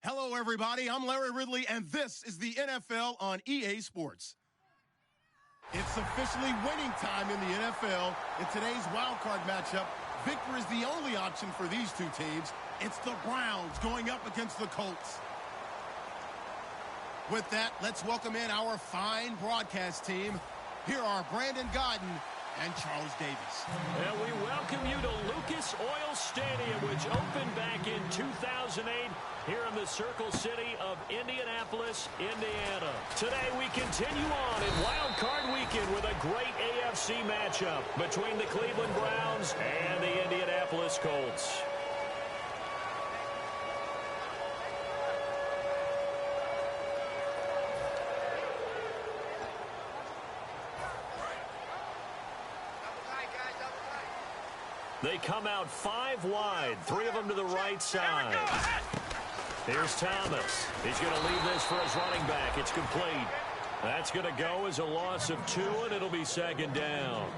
Hello, everybody. I'm Larry Ridley, and this is the NFL on EA Sports. It's officially winning time in the NFL. In today's wildcard matchup, victory is the only option for these two teams. It's the Browns going up against the Colts. With that, let's welcome in our fine broadcast team. Here are Brandon Godden and Charles Davis. And we welcome you to Lucas Oil Stadium, which opened back in 2008 here in the Circle City of Indianapolis, Indiana. Today we continue on in Wild Card Weekend with a great AFC matchup between the Cleveland Browns and the Indianapolis Colts. They come out 5 wide, 3 of them to the right side. Here's Thomas. He's going to leave this for his running back. It's complete. That's going to go as a loss of 2, and it'll be second down.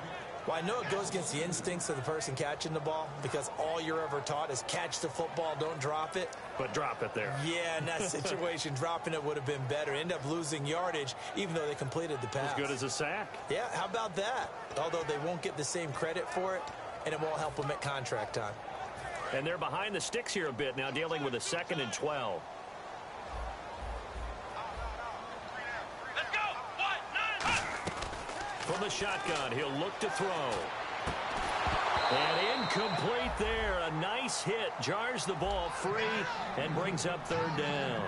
Well, I know it goes against the instincts of the person catching the ball because all you're ever taught is catch the football, don't drop it. But drop it there. Yeah, in that situation, dropping it would have been better. End up losing yardage, even though they completed the pass. As good as a sack. Yeah, how about that? Although they won't get the same credit for it, and it won't help them at contract time. And they're behind the sticks here a bit now, dealing with a 2nd and 12. Let's go! 1-9! From the shotgun, he'll look to throw. And incomplete there. A nice hit. Jars the ball free and brings up 3rd down.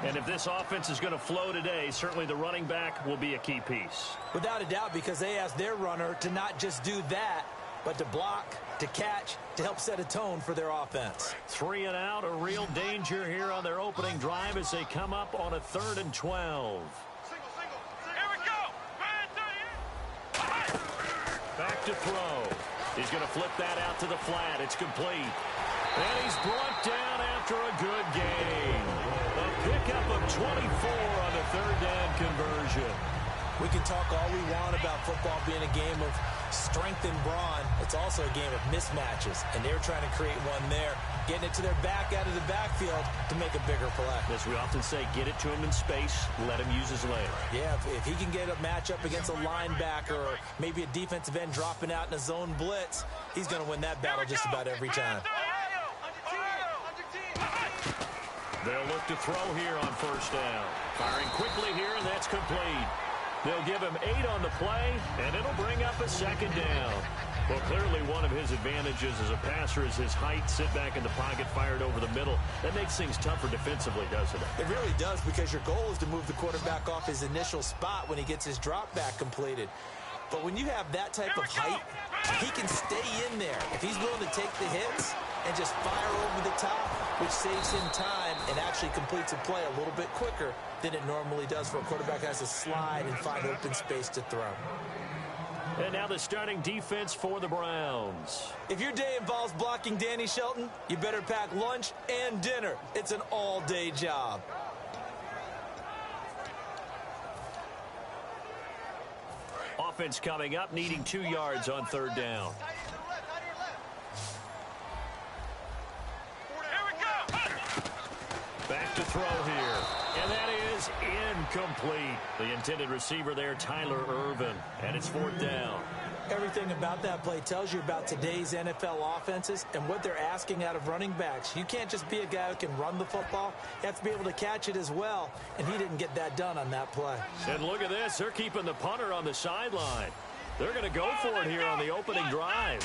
And if this offense is going to flow today, certainly the running back will be a key piece. Without a doubt, because they asked their runner to not just do that, but to block, to catch, to help set a tone for their offense. 3 and out, a real danger here on their opening drive as they come up on a 3rd and 12. Here we go! Back to throw. He's going to flip that out to the flat. It's complete. And he's brought down after a good gain. A pickup of 24 on the 3rd down conversion. We can talk all we want about football being a game of strength and brawn. It's also a game of mismatches, and they're trying to create one there, getting it to their back out of the backfield to make a bigger play. As we often say, get it to him in space, let him use his leg. Yeah, if he can get a matchup against a linebacker or maybe a defensive end dropping out in a zone blitz, he's going to win that battle just about every time. They'll look to throw here on 1st down. Firing quickly here, and that's complete. They'll give him 8 on the play, and it'll bring up a 2nd down. Well, clearly one of his advantages as a passer is his height. Sit back in the pocket, fired over the middle. That makes things tougher defensively, doesn't it? It really does, because your goal is to move the quarterback off his initial spot when he gets his drop back completed. But when you have that type of height, he can stay in there. If he's willing to take the hits and just fire over the top, which saves him time and actually completes a play a little bit quicker than it normally does for a quarterback that has to slide and find open space to throw. And now the starting defense for the Browns. If your day involves blocking Danny Shelton, you better pack lunch and dinner. It's an all-day job. Offense coming up, needing 2 yards on 3rd down. Back to throw here. And that is incomplete. The intended receiver there, Tyler Irvin. And it's 4th down. Everything about that play tells you about today's NFL offenses and what they're asking out of running backs. You can't just be a guy who can run the football. You have to be able to catch it as well. And he didn't get that done on that play. And look at this. They're keeping the punter on the sideline. They're going to go for it here on the opening drive.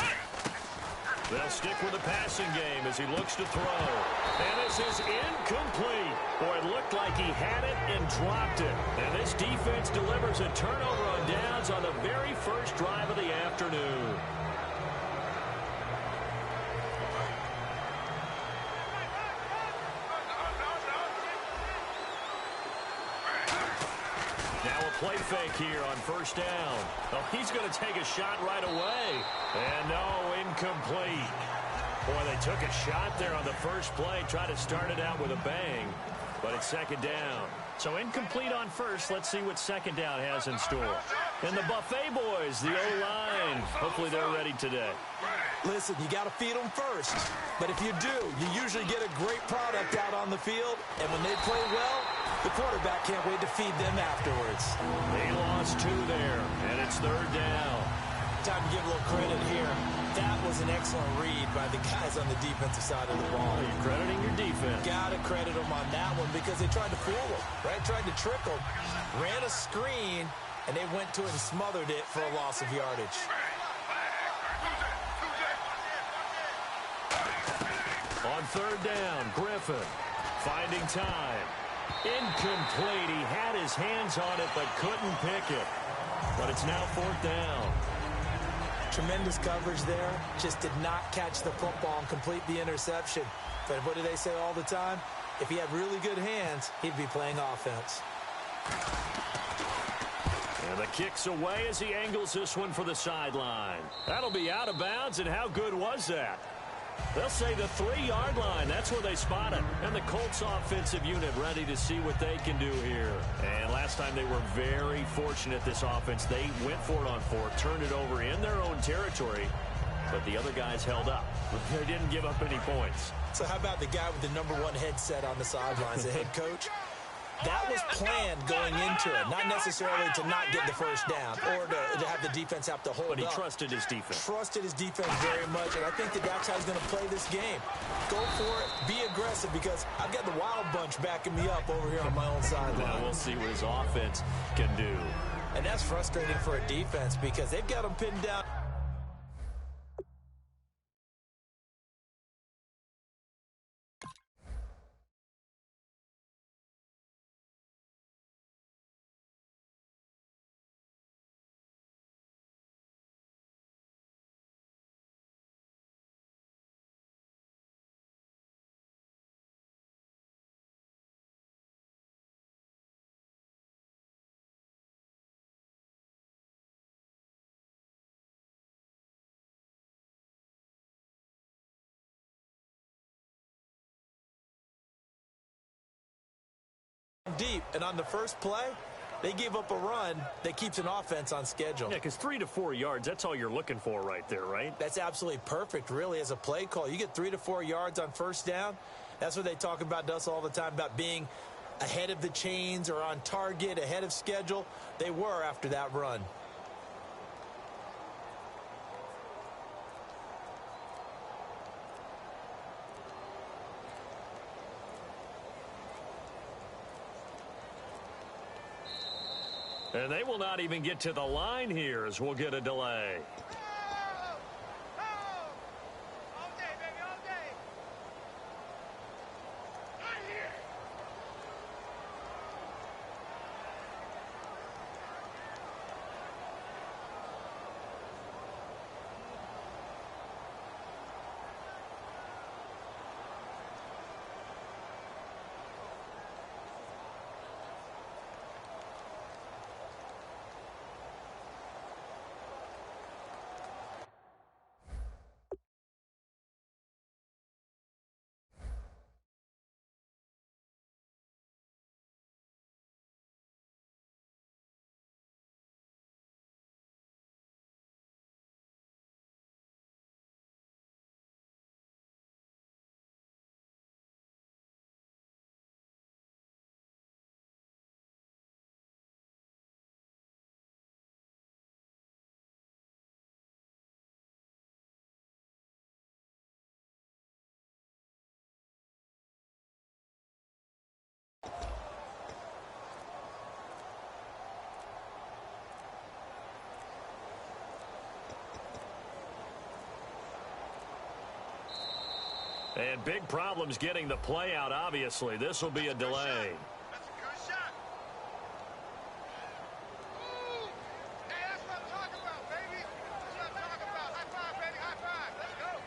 They'll stick with the passing game as he looks to throw. And this is incomplete. Boy, it looked like he had it and dropped it. And this defense delivers a turnover on downs on the very first drive of the afternoon. Now a play fake here on 1st down. Oh, he's going to take a shot right away. And no, incomplete. Boy, they took a shot there on the first play, tried to start it out with a bang, but it's 2nd down. So incomplete on 1st. Let's see what 2nd down has in store. And the Buffet boys, the O-line, hopefully they're ready today. Listen, you got to feed them first. But if you do, you usually get a great product out on the field. And when they play well, the quarterback can't wait to feed them afterwards. They lost 2 there, and it's 3rd down. Time to give a little credit here. That was an excellent read by the guys on the defensive side of the ball. You're crediting your defense. Got to credit them on that one because they tried to fool them, right? Tried to trick them. Ran a screen, and they went to it and smothered it for a loss of yardage. On 3rd down, Griffin finding time. Incomplete. He had his hands on it but couldn't pick it. But it's now 4th down. Tremendous coverage there. Just did not catch the football and complete the interception. But what do they say all the time? If he had really good hands, he'd be playing offense. And the kick's away as he angles this one for the sideline. That'll be out of bounds, and how good was that? They'll say the 3-yard line. That's where they spot it. And the Colts offensive unit ready to see what they can do here. And last time they were very fortunate, this offense. They went for it on 4, turned it over in their own territory, but the other guys held up. They didn't give up any points. So how about the guy with the #1 headset on the sidelines, the head coach? That was planned going into it, not necessarily to not get the first down or to have the defense have to hold up. But he trusted his defense. Trusted his defense very much, and I think that's how he's going to play this game. Go for it, be aggressive, because I've got the wild bunch backing me up over here on my own sideline. Now we'll see what his offense can do. And that's frustrating for a defense because they've got them pinned down. Deep, and on the first play, they gave up a run that keeps an offense on schedule. Yeah, because 3 to 4 yards, that's all you're looking for right there, right? That's absolutely perfect, really, as a play call. You get 3 to 4 yards on first down. That's what they talk about to us all the time, about being ahead of the chains or on target, ahead of schedule. They were after that run. And they will not even get to the line here as we'll get a delay. All day, baby, all day. Right here. And big problems getting the play out, obviously. This will be a delay. That's a good shot. Ooh. Hey, that's what I'm talking about, baby. That's what I'm talking about. High five, baby, high five. Let's go.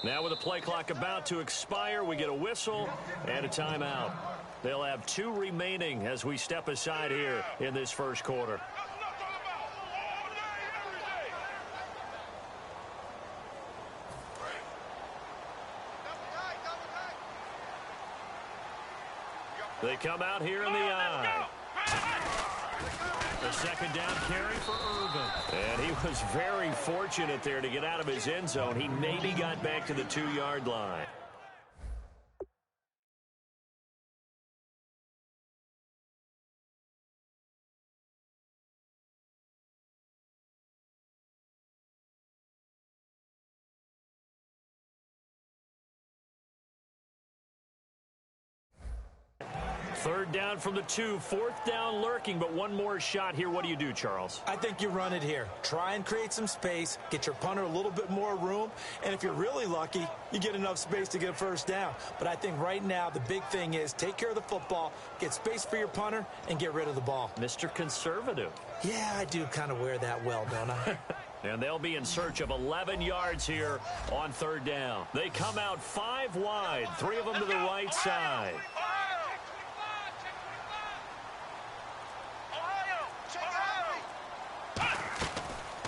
Now with the play clock about to expire, we get a whistle and a timeout. They'll have 2 remaining as we step aside here in this first quarter. They come out here in the eye. The second down carry for Irvin. And he was very fortunate there to get out of his end zone. He maybe got back to the 2-yard line. Third down from the 2, 4th down lurking, but one more shot here. What do you do, Charles? I think you run it here. Try and create some space, get your punter a little bit more room, and if you're really lucky, you get enough space to get a first down. But I think right now the big thing is take care of the football, get space for your punter, and get rid of the ball. Mr. Conservative. Yeah, I do kind of wear that well, don't I? And they'll be in search of 11 yards here on 3rd down. They come out 5 wide, 3 of them to the right side.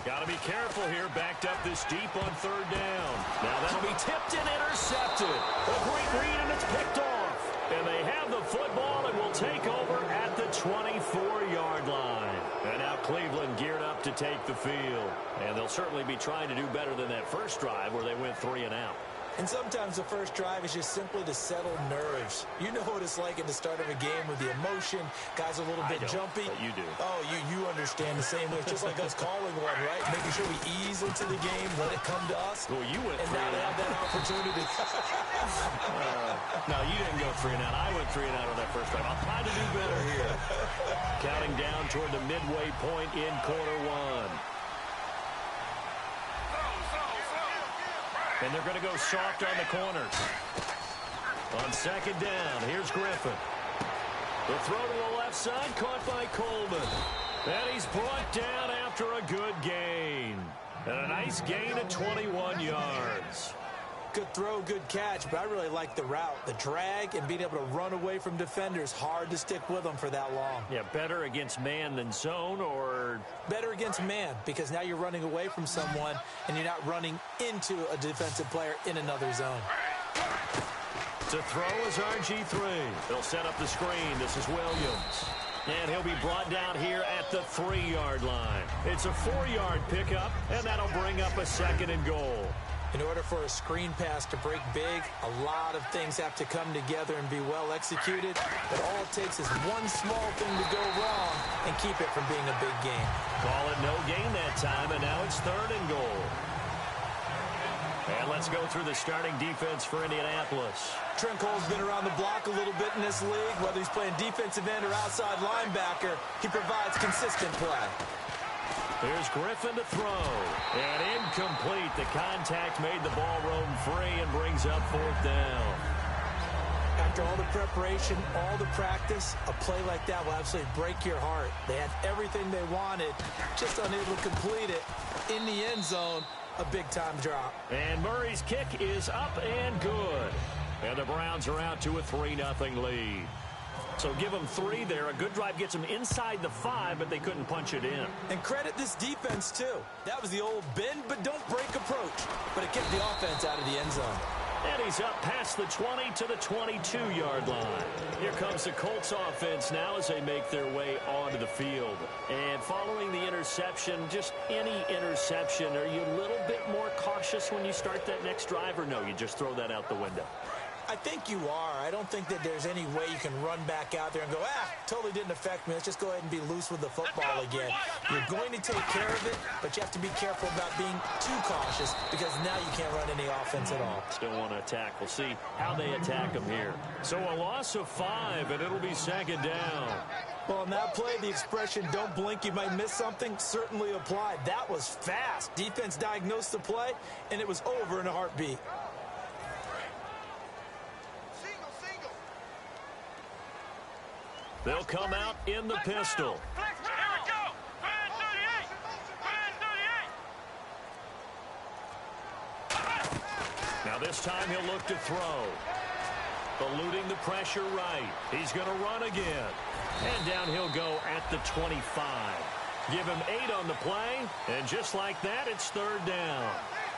Got to be careful here, backed up this deep on 3rd down. Now that'll be tipped and intercepted. A great read, and it's picked off. And they have the football and will take over at the 24-yard line. And now Cleveland geared up to take the field. And they'll certainly be trying to do better than that first drive where they went 3 and out. And sometimes the first drive is just simply to settle nerves. You know what it's like at the start of a game with the emotion. Guys are a little bit jumpy. But you do. Oh, you understand the same way. It's just like us calling one, right? Making sure we ease into the game, let it come to us. Well, you went and 3 now and they out. have that opportunity. No, you didn't go 3 and out. I went 3 and out on that first drive. I'll try to do better here. Counting down toward the midway point in quarter 1. And they're going to go soft on the corners. On 2nd down, here's Griffin. The throw to the left side, caught by Coleman. And he's brought down after a good gain. And a nice gain of 21 yards. Good throw, good catch, but I really like the route. The drag and being able to run away from defenders, hard to stick with them for that long. Yeah, better against man than zone, or? Better against man, because now you're running away from someone and you're not running into a defensive player in another zone. To throw is RG3. They'll set up the screen. This is Williams. And he'll be brought down here at the 3-yard line. It's a 4-yard pickup, and that'll bring up a 2nd and goal. In order for a screen pass to break big, a lot of things have to come together and be well executed. But all it takes is one small thing to go wrong and keep it from being a big game. Call it no gain that time, and now it's 3rd and goal. And let's go through the starting defense for Indianapolis. Trent Cole's been around the block a little bit in this league. Whether he's playing defensive end or outside linebacker, he provides consistent play. Here's Griffin to throw. And incomplete. The contact made the ball roam free and brings up 4th down. After all the preparation, all the practice, a play like that will absolutely break your heart. They had everything they wanted, just unable to complete it. In the end zone, a big-time drop. And Murray's kick is up and good. And the Browns are out to a 3-0 lead. So give them 3 there. A good drive gets them inside the 5, but they couldn't punch it in. And credit this defense, too. That was the old bend but don't break approach. But it kept the offense out of the end zone. And he's up past the 20 to the 22-yard line. Here comes the Colts offense now as they make their way onto the field. And following the interception, just any interception, are you a little bit more cautious when you start that next drive, or no, you just throw that out the window? I think you are. I don't think that there's any way you can run back out there and go, totally didn't affect me. Let's just go ahead and be loose with the football again. You're going to take care of it, but you have to be careful about being too cautious because now you can't run any offense at all. Still want to attack. We'll see how they attack them here. So a loss of 5, and it'll be 2nd down. Well, on that play, the expression, don't blink, you might miss something, certainly applied. That was fast. Defense diagnosed the play, and it was over in a heartbeat. They'll come out in the pistol. Here we go. Plan 38. Plan 38. Now this time he'll look to throw. Eluding the pressure right. He's going to run again. And down he'll go at the 25. Give him 8 on the play, and just like that, it's third down.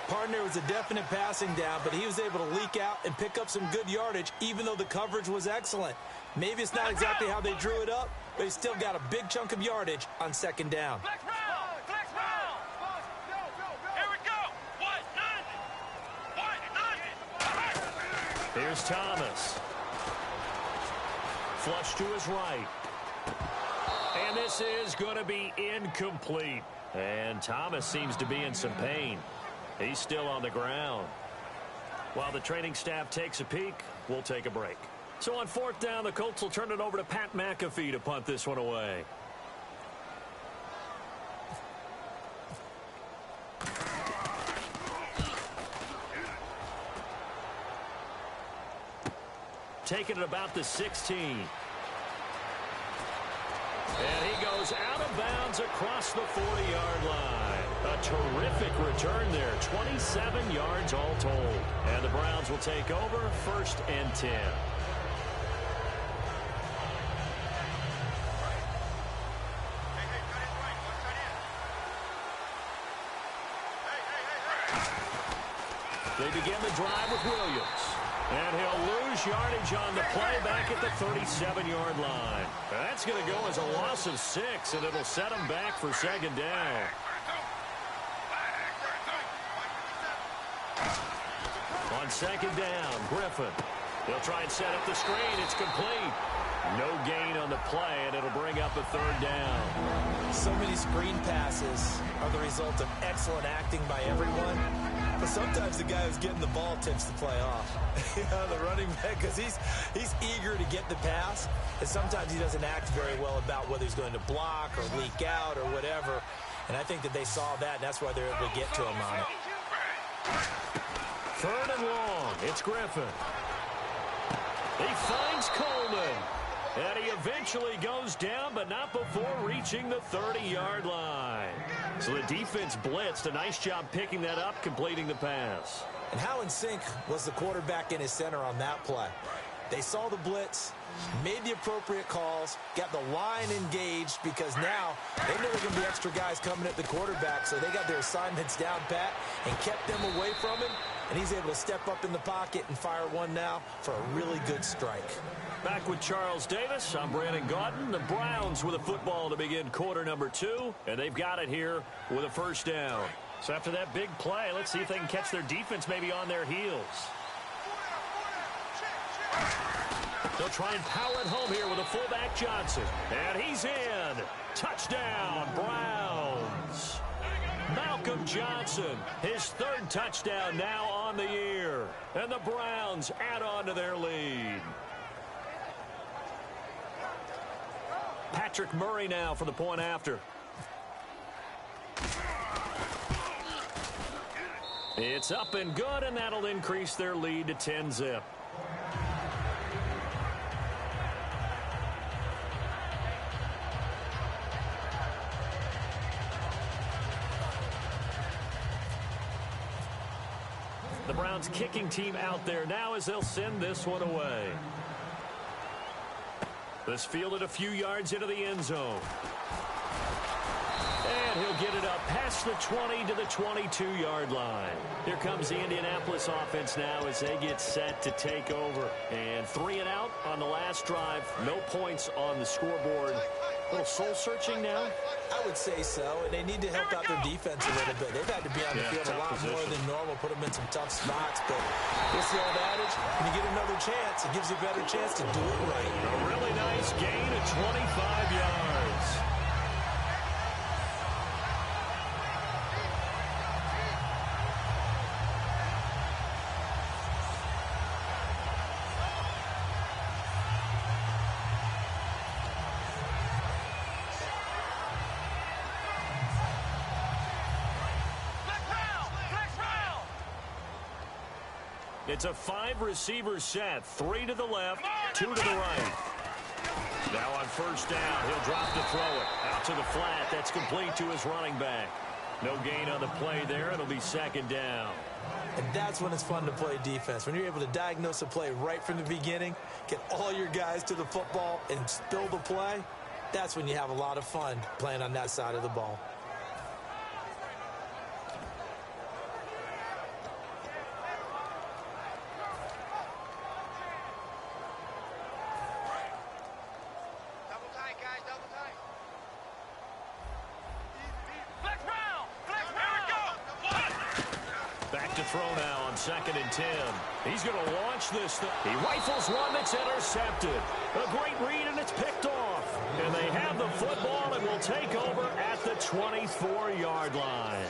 Partner was a definite passing down, but he was able to leak out and pick up some good yardage, even though the coverage was excellent. Maybe it's not exactly how they drew it up, but he still got a big chunk of yardage on second down. Flex round! Flex round! Here we go! 1-9! Here's Thomas. Flush to his right. And this is going to be incomplete. And Thomas seems to be in some pain. He's still on the ground. While the training staff takes a peek, we'll take a break. So on fourth down, the Colts will turn it over to Pat McAfee to punt this one away. Taking it about the 16. And he goes out of bounds across the 40-yard line. A terrific return there, 27 yards all told. And the Browns will take over, 1st and 10. They begin the drive with Williams. And he'll lose yardage on the play back at the 37-yard line. That's going to go as a loss of 6, and it'll set him back for second down. On second down, Griffin. They'll try and set up the screen. It's complete. No gain on the play, and it'll bring up a third down. So many screen passes are the result of excellent acting by everyone. But sometimes the guy who's getting the ball tips the play off. The running back, because he's eager to get the pass, and sometimes he doesn't act very well about whether he's going to block or leak out or whatever. And I think that they saw that, and that's why they're able to get to him on it. 3rd and long. It's Griffin. He finds Coleman. And he eventually goes down, but not before reaching the 30-yard line. So the defense blitzed. A nice job picking that up, completing the pass. And how in sync was the quarterback and his center on that play? They saw the blitz, made the appropriate calls, got the line engaged, because now they knew there were going to be extra guys coming at the quarterback, so they got their assignments down pat and kept them away from him, and he's able to step up in the pocket and fire one now for a really good strike. Back with Charles Davis, I'm Brandon Gaudin. The Browns with a football to begin quarter number 2, and they've got it here with a first down. So after that big play, let's see if they can catch their defense maybe on their heels. They'll try and power it home here with a fullback Johnson. And he's in. Touchdown, Browns. Malcolm Johnson, his 3rd touchdown now on the year. And the Browns add on to their lead. Patrick Murray now for the point after. It's up and good, and that'll increase their lead to 10-zip. The Browns kicking team out there now as they'll send this one away. This fielded a few yards into the end zone. And he'll get it up past the 20 to the 22-yard line. Here comes the Indianapolis offense now as they get set to take over. And 3 and out on the last drive. No points on the scoreboard. A little soul-searching now? I would say so, and they need to help out their defense a little bit. They've had to be on the field a lot more than normal, put them in some tough spots. But it's the old adage, when you get another chance, it gives you a better chance to do it right. A really nice gain of 25 yards. It's a 5-receiver set. 3 to the left, 2 to the right. Now on first down, he'll drop to throw it. Out to the flat. That's complete to his running back. No gain on the play there. It'll be second down. And that's when it's fun to play defense. When you're able to diagnose a play right from the beginning, get all your guys to the football and spill the play, that's when you have a lot of fun playing on that side of the ball. Double tight, guys, double tight. Back to throw now on 2nd and 10. He's going to launch this. He rifles one that's intercepted. A great read, and it's picked off. And they have the football and will take over at the 24-yard line.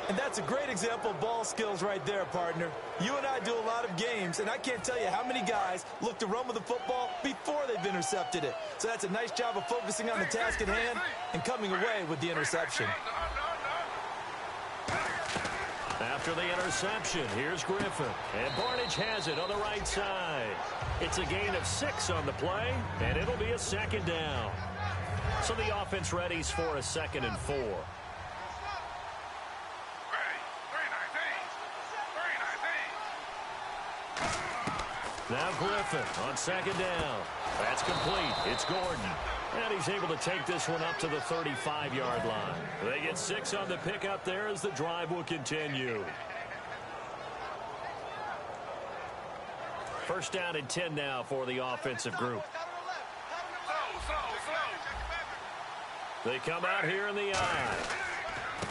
And that's a great example of ball skills right there, partner. You and I do a lot of games, and I can't tell you how many guys look to run with the football before they've intercepted it. So that's a nice job of focusing on the task at hand and coming away with the interception. After the interception, here's Griffin. And Barnage has it on the right side. It's a gain of 6 on the play, and it'll be a second down. So the offense readies for a 2nd and 4. Now Griffin on 2nd down. That's complete. It's Gordon. And he's able to take this one up to the 35-yard line. They get 6 on the pickup there as the drive will continue. First down and 10 now for the offensive group. They come out here in the eye.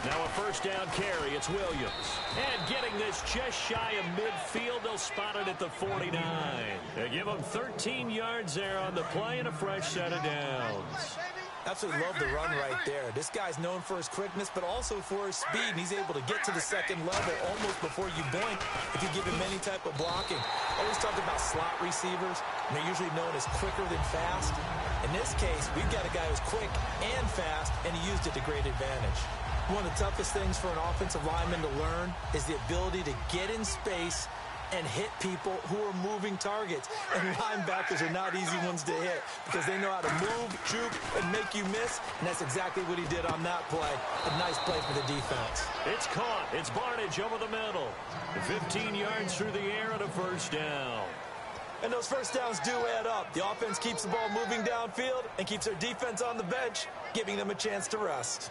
Now a first down carry. It's Williams. And getting this just shy of midfield. They'll spot it at the 49. They give him 13 yards there on the play and a fresh set of downs. Absolutely love the run right there. This guy's known for his quickness, but also for his speed. And he's able to get to the second level almost before you blink if you give him any type of blocking. Always talk about slot receivers, and they're usually known as quicker than fast. In this case, we've got a guy who's quick and fast, and he used it to great advantage. One of the toughest things for an offensive lineman to learn is the ability to get in space and hit people who are moving targets. And linebackers are not easy ones to hit because they know how to move, juke, and make you miss. And that's exactly what he did on that play. A nice play for the defense. It's caught. It's Barnage over the middle. 15 yards through the air and a first down. And those first downs do add up. The offense keeps the ball moving downfield and keeps their defense on the bench, giving them a chance to rest.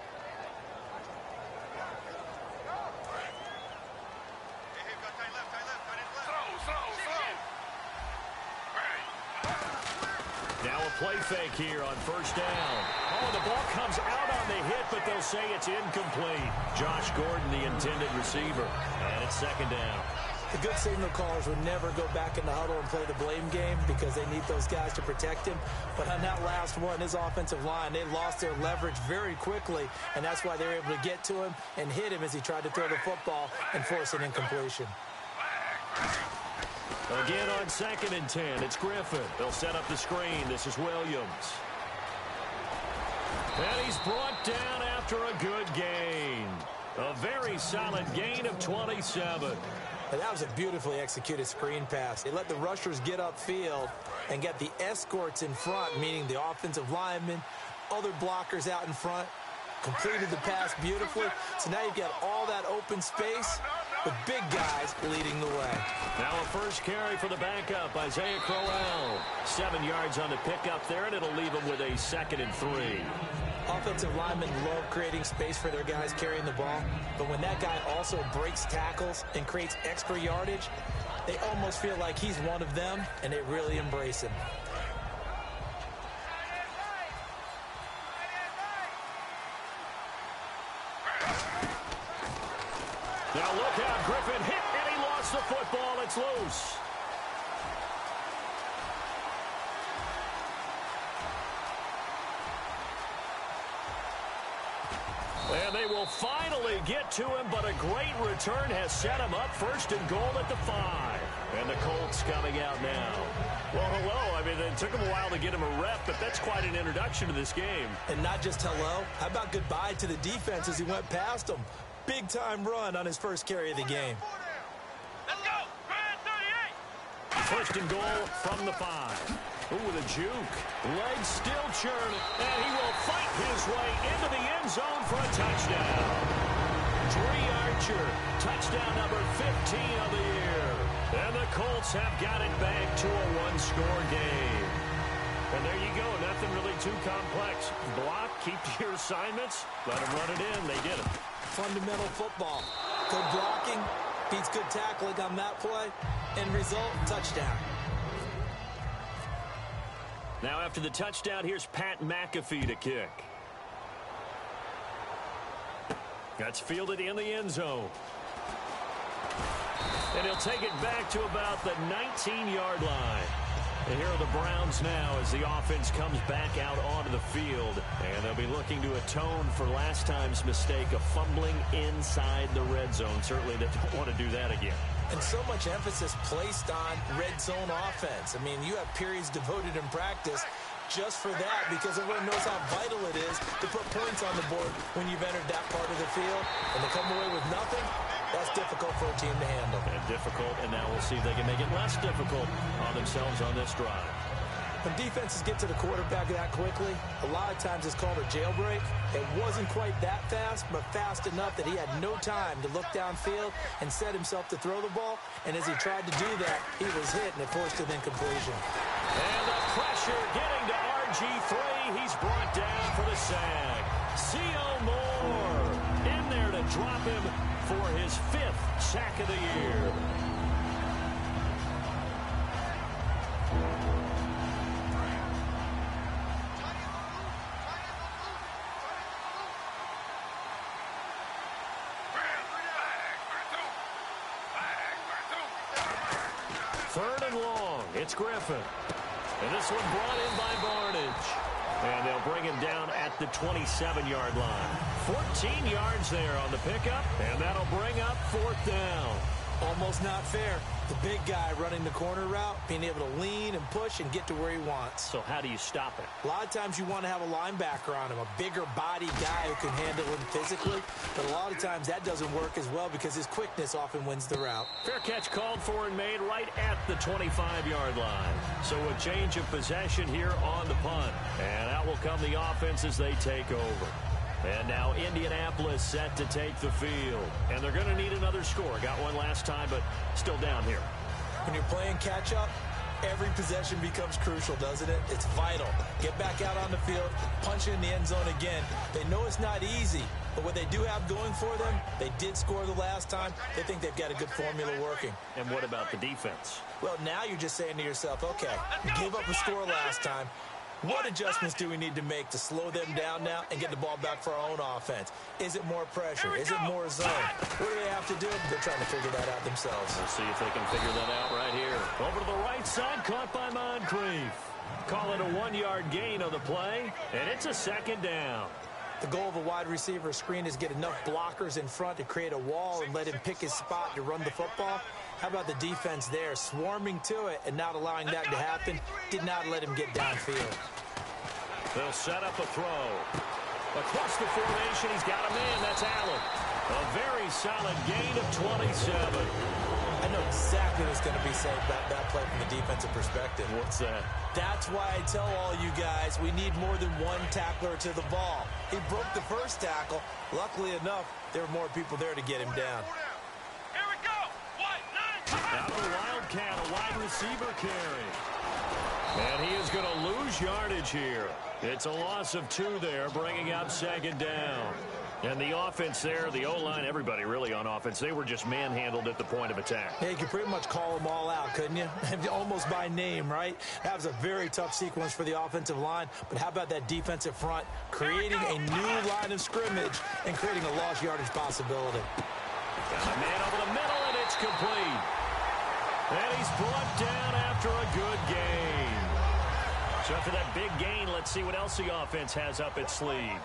Now a play fake here on first down. Oh, the ball comes out on the hit, but they'll say it's incomplete. Josh Gordon, the intended receiver. And it's second down. The good signal callers would never go back in the huddle and play the blame game because they need those guys to protect him. But on that last one, his offensive line, they lost their leverage very quickly, and that's why they were able to get to him and hit him as he tried to throw the football and force an incompletion. Again on 2nd and 10, it's Griffin. They'll set up the screen. This is Williams. And he's brought down after a good gain. A very solid gain of 27. And that was a beautifully executed screen pass. They let the rushers get upfield and get the escorts in front, meaning the offensive linemen, other blockers out in front, completed the pass beautifully. So now you've got all that open space with big guys leading the way. Now a first carry for the backup, Isaiah Crowell. 7 yards on the pickup there, and it'll leave him with a 2nd and 3. Offensive linemen love creating space for their guys carrying the ball, but when that guy also breaks tackles and creates extra yardage, they almost feel like he's one of them, and they really embrace him. Now look out, Griffin hit, and he lost the football. It's loose. And they will finally get to him, but a great return has set him up 1st and goal at the 5. And the Colts coming out now. Well, hello. I mean, it took him a while to get him a rep, but that's quite an introduction to this game. And not just hello. How about goodbye to the defense as he went past him? Big-time run on his first carry of the game. Let's go! 1st and goal from the 5. Ooh, with a juke. Legs still churning, and he will fight his way into the end zone for a touchdown. Archer, touchdown number 15 of the year. And the Colts have got it back to a one-score game. And there you go, nothing really too complex. Block, keep to your assignments, let them run it in. They did it. Fundamental football. Good blocking, beats good tackling on that play. End result, touchdown. Now after the touchdown, here's Pat McAfee to kick. That's fielded in the end zone. And he'll take it back to about the 19-yard line. And here are the Browns now as the offense comes back out onto the field. And they'll be looking to atone for last time's mistake of fumbling inside the red zone. Certainly they don't want to do that again. And so much emphasis placed on red zone offense. I mean, you have periods devoted in practice just for that, because everyone knows how vital it is to put points on the board when you've entered that part of the field. And to come away with nothing, that's difficult for a team to handle. And difficult, and now we'll see if they can make it less difficult on themselves on this drive. When defenses get to the quarterback that quickly, a lot of times it's called a jailbreak. It wasn't quite that fast, but fast enough that he had no time to look downfield and set himself to throw the ball. And as he tried to do that, he was hit, and it forced an incompletion. And the pressure getting to RG3. He's brought down for the sack. C.O. Moore in there to drop him for his 5th sack of the year. Third and long. It's Griffin. And this one brought in by Barnage. And they'll bring him down at the 27-yard line. 14 yards there on the pickup. And that'll bring up 4th down. Almost not fair. The big guy running the corner route, being able to lean and push and get to where he wants. So how do you stop it? A lot of times you want to have a linebacker on him, a bigger body guy who can handle him physically. But a lot of times that doesn't work as well because his quickness often wins the route. Fair catch called for and made right at the 25-yard line. So a change of possession here on the punt. And out will come the offense as they take over. And now Indianapolis set to take the field. And they're going to need another score. Got one last time, but still down here. When you're playing catch-up, every possession becomes crucial, doesn't it? It's vital. Get back out on the field, punch it in the end zone again. They know it's not easy, but what they do have going for them, they did score the last time. They think they've got a good formula working. And what about the defense? Well, now you're just saying to yourself, okay, we gave up a score last time. What adjustments do we need to make to slow them down now and get the ball back for our own offense? Is it more pressure? Is it more zone? What do they have to do? They're trying to figure that out themselves. We'll see if they can figure that out right here. Over to the right side, caught by Moncrief. Call it a 1-yard gain on the play, and it's a 2nd down. The goal of a wide receiver screen is get enough blockers in front to create a wall and let him pick his spot to run the football. How about the defense there, swarming to it and not allowing that to happen? Did not let him get downfield. They'll set up a throw. Across the formation, he's got a man. That's Allen. A very solid gain of 27. I know exactly what's going to be said about that play from the defensive perspective. What's that? That's why I tell all you guys we need more than one tackler to the ball. He broke the first tackle. Luckily enough, there were more people there to get him down. Here we go. Out of the Wildcat, a wide receiver carry. And he is going to lose yardage here. It's a loss of 2 there, bringing up 2nd down. And the offense there, the O-line, everybody really on offense, they were just manhandled at the point of attack. Yeah, you could pretty much call them all out, couldn't you? Almost by name, right? That was a very tough sequence for the offensive line. But how about that defensive front creating a new line of scrimmage and creating a lost yardage possibility? Got a man over the middle, and it's complete. And he's brought down after a good gain. So after that big gain, let's see what else the offense has up its sleeve.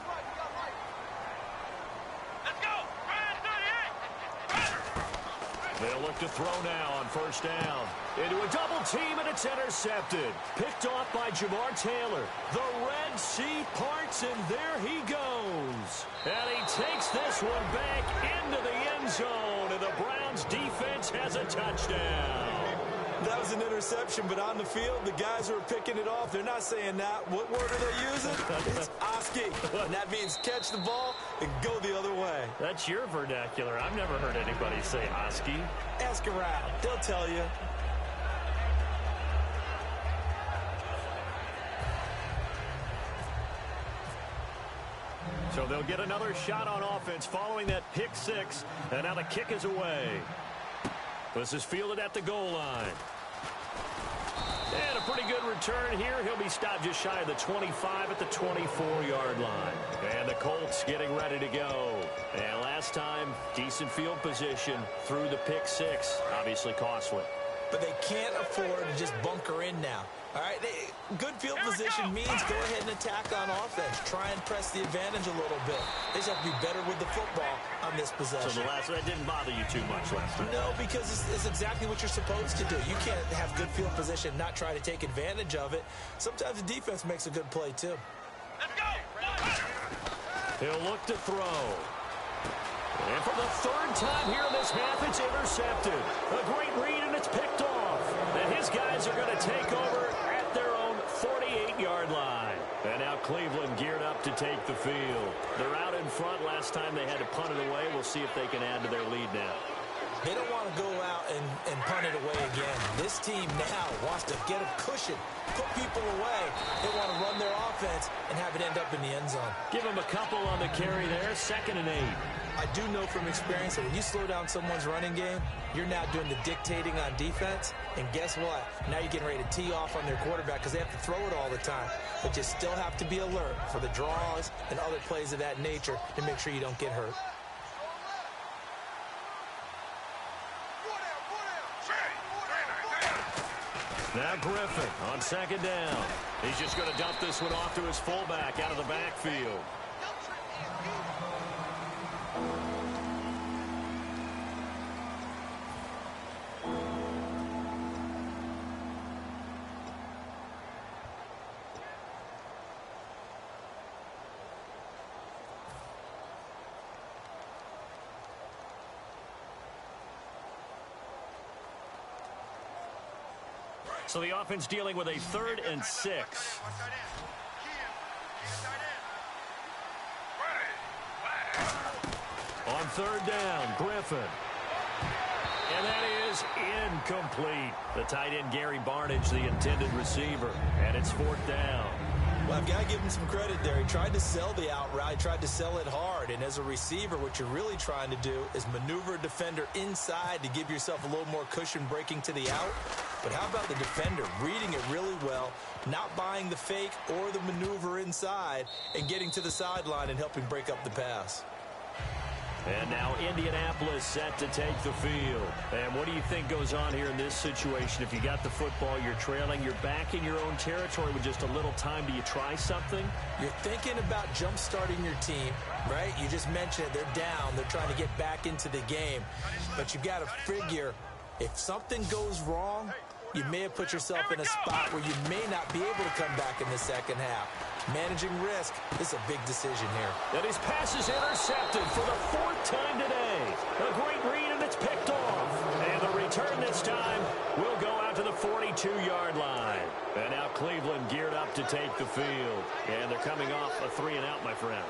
They'll look to throw now on 1st down. Into a double team, and it's intercepted. Picked off by Jamar Taylor. The Red Sea parts, and there he goes. And he takes this one back into the end zone, and the Browns defense has a touchdown. That was an interception, but on the field, the guys who are picking it off, they're not saying that. What word are they using? It's Oski. And that means catch the ball and go the other way. That's your vernacular. I've never heard anybody say Oski. Ask around. They'll tell you. So they'll get another shot on offense following that pick six. And now the kick is away. This is fielded at the goal line. And a pretty good return here. He'll be stopped just shy of the 25 at the 24-yard line. And the Colts getting ready to go. And last time, decent field position through the pick six. Obviously costly. But they can't afford to just bunker in now. All right, good field position means go ahead and attack on offense. Try and press the advantage a little bit. They just have to be better with the football on this possession. So that didn't bother you too much last time? No, because it's exactly what you're supposed to do. You can't have good field position and not try to take advantage of it. Sometimes the defense makes a good play, too. Let's go. He'll look to throw. And for the third time here in this half, it's intercepted. A great read, and it's picked off. And his guys are going to take over at their own 48-yard line. And now Cleveland geared up to take the field. They're out in front. Last time they had to punt it away. We'll see if they can add to their lead now. They don't want to go out and punt it away again. This team now wants to get a cushion, put people away. They want to run their offense and have it end up in the end zone. Give them a couple on the carry there. 2nd and 8. I do know from experience that when you slow down someone's running game, you're now doing the dictating on defense. And guess what? Now you're getting ready to tee off on their quarterback because they have to throw it all the time. But you still have to be alert for the draws and other plays of that nature to make sure you don't get hurt. Now Griffin on 2nd down. He's just going to dump this one off to his fullback out of the backfield. So the offense dealing with a 3rd and 6. On 3rd down, Griffin. And that is incomplete. The tight end, Gary Barnidge, the intended receiver. And it's 4th down. Well, I've got to give him some credit there. He tried to sell the out route, tried to sell it hard. And as a receiver, what you're really trying to do is maneuver a defender inside to give yourself a little more cushion breaking to the out. But how about the defender reading it really well, not buying the fake or the maneuver inside, and getting to the sideline and helping break up the pass? And now Indianapolis set to take the field. And what do you think goes on here in this situation? If you got the football, you're trailing, you're back in your own territory with just a little time. Do you try something? You're thinking about jump-starting your team, right? You just mentioned it. They're down. They're trying to get back into the game. But you got to figure if something goes wrong, you may have put yourself in a spot where you may not be able to come back in the second half. Managing risk is a big decision here. And his pass is intercepted for the 4th time today. A great read, and it's picked off. And the return this time will go out to the 42-yard line. And now Cleveland geared up to take the field. And they're coming off a 3-and-out, my friend.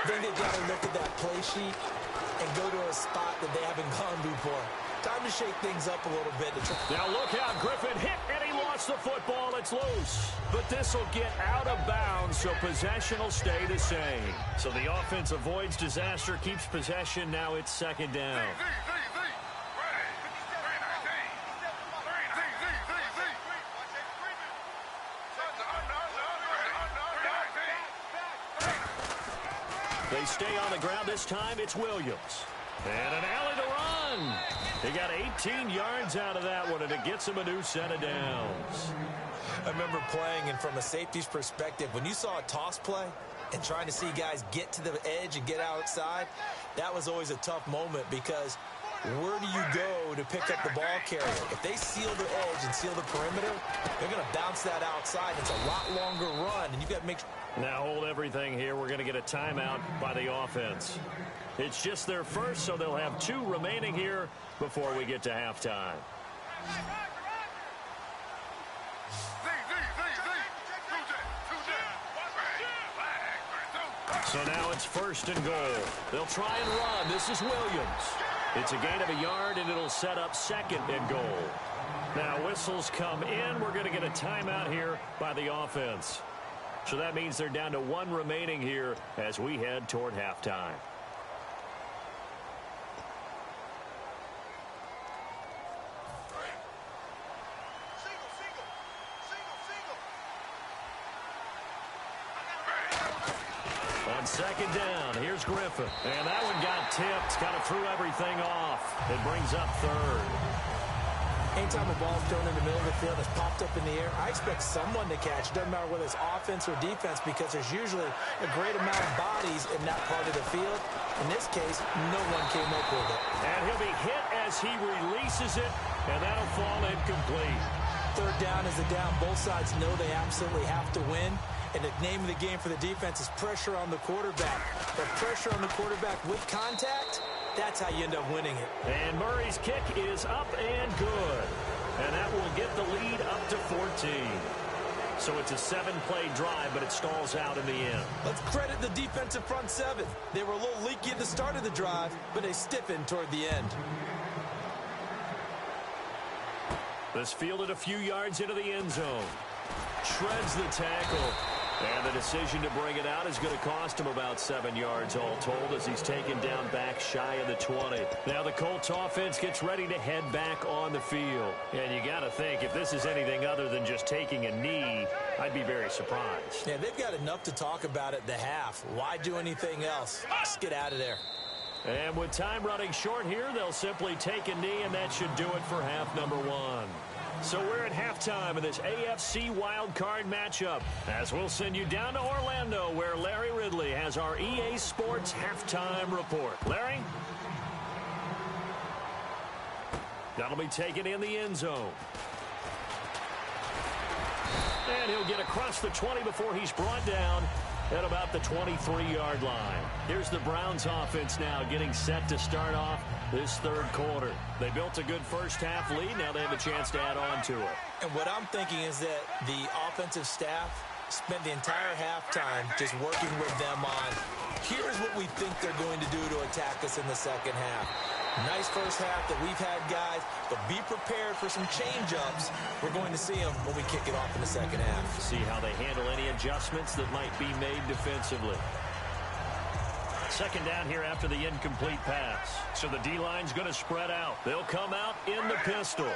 I think they've got to look at that play sheet and go to a spot that they haven't gone before. Time to shake things up a little bit. Now look out, Griffin hit, and he lost the football. It's loose. But this will get out of bounds, so possession will stay the same. So the offense avoids disaster, keeps possession. Now it's 2nd down. They stay on the ground this time. It's Williams. And an alley to run. He got 18 yards out of that one, and it gets him a new set of downs. I remember playing, and from a safety's perspective, when you saw a toss play and trying to see guys get to the edge and get outside, that was always a tough moment because where do you go to pick up the ball carrier? If they seal the edge and seal the perimeter, they're going to bounce that outside. It's a lot longer run, and you've got to make sure. Now hold everything here. We're going to get a timeout by the offense. It's just their first, so they'll have 2 remaining here before we get to halftime. So now it's 1st and goal. They'll try and run. This is Williams. It's a gain of a yard, and it'll set up 2nd and goal. Now whistles come in. We're going to get a timeout here by the offense. So that means they're down to 1 remaining here as we head toward halftime. On 2nd down, here's Griffin. And that one got tipped, kind of threw everything off. It brings up 3rd. Anytime a ball's thrown in the middle of the field, it's popped up in the air, I expect someone to catch. Doesn't matter whether it's offense or defense, because there's usually a great amount of bodies in that part of the field. In this case, no one came up with it. And he'll be hit as he releases it, and that'll fall incomplete. 3rd down is a down. Both sides know they absolutely have to win. And the name of the game for the defense is pressure on the quarterback. But pressure on the quarterback with contact, that's how you end up winning it. And Murray's kick is up and good. And that will get the lead up to 14. So it's a 7-play drive, but it stalls out in the end. Let's credit the defensive front 7. They were a little leaky at the start of the drive, but they stiffened toward the end. This fielded a few yards into the end zone. Shreds the tackle. And the decision to bring it out is going to cost him about 7 yards all told as he's taken down back shy of the 20. Now the Colts offense gets ready to head back on the field. And you got to think, if this is anything other than just taking a knee, I'd be very surprised. Yeah, they've got enough to talk about at the half. Why do anything else? Just get out of there. And with time running short here, they'll simply take a knee, and that should do it for half number 1. So we're at halftime of this AFC wildcard matchup as we'll send you down to Orlando where Larry Ridley has our EA Sports halftime report. Larry? That'll be taken in the end zone. And he'll get across the 20 before he's brought down at about the 23-yard line. Here's the Browns offense now getting set to start off this 3rd quarter. They built a good first-half lead. Now they have a chance to add on to it. And what I'm thinking is that the offensive staff spent the entire halftime just working with them on, here's what we think they're going to do to attack us in the 2nd half. Nice first half that we've had, guys, but be prepared for some change-ups. We're going to see them when we kick it off in the 2nd half. See how they handle any adjustments that might be made defensively. 2nd down here after the incomplete pass. So the D-line's going to spread out. They'll come out in the pistol.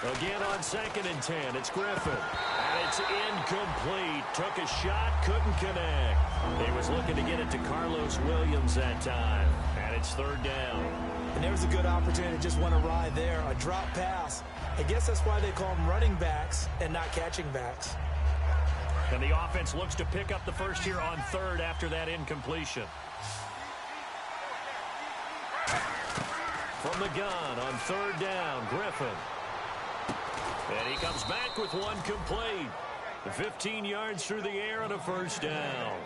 Again on 2nd and 10, it's Griffin. And it's incomplete. Took a shot, couldn't connect. He was looking to get it to Carlos Williams that time. And it's 3rd down. And there's a good opportunity to just want to ride there. A drop pass. I guess that's why they call them running backs and not catching backs. And the offense looks to pick up the first here on 3rd after that incompletion. From the gun on 3rd down, Griffin. And he comes back with one complete. 15 yards through the air and a 1st down.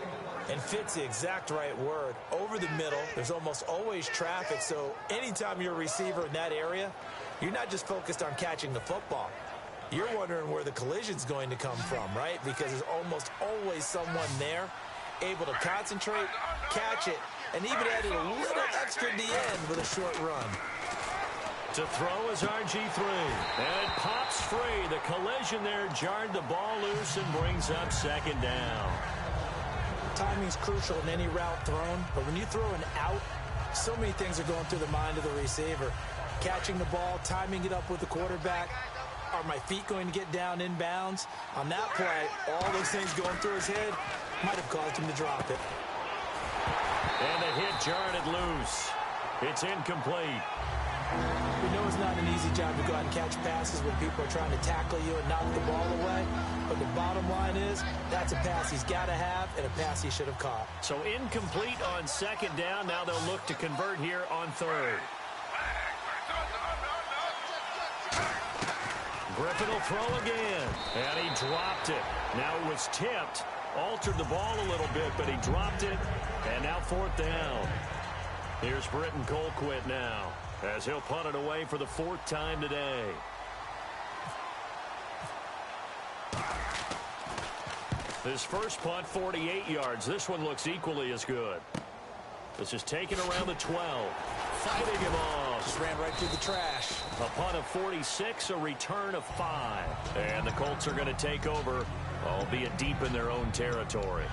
And fit's the exact right word. Over the middle, there's almost always traffic, so anytime you're a receiver in that area, you're not just focused on catching the football. You're wondering where the collision's going to come from, right? Because there's almost always someone there able to concentrate, catch it, and even added a little extra at the end with a short run. To throw is RG3. And it pops free. The collision there jarred the ball loose and brings up 2nd down. Timing's crucial in any route thrown, but when you throw an out, so many things are going through the mind of the receiver. Catching the ball, timing it up with the quarterback. Are my feet going to get down inbounds? On that play, all those things going through his head might have caused him to drop it. And the hit jarred it loose. It's incomplete. We know it's not an easy job to go out and catch passes when people are trying to tackle you and knock the ball away. But the bottom line is, that's a pass he's got to have and a pass he should have caught. So incomplete on 2nd down. Now they'll look to convert here on 3rd. Griffin will throw again. And he dropped it. Now it was tipped. Altered the ball a little bit, but he dropped it. And now 4th down. Here's Britton Colquitt now, as he'll punt it away for the 4th time today. His first punt, 48 yards. This one looks equally as good. This is taken around the 12. Fighting him off. Just ran right through the trash. A punt of 46, a return of 5. And the Colts are going to take over, albeit deep in their own territory.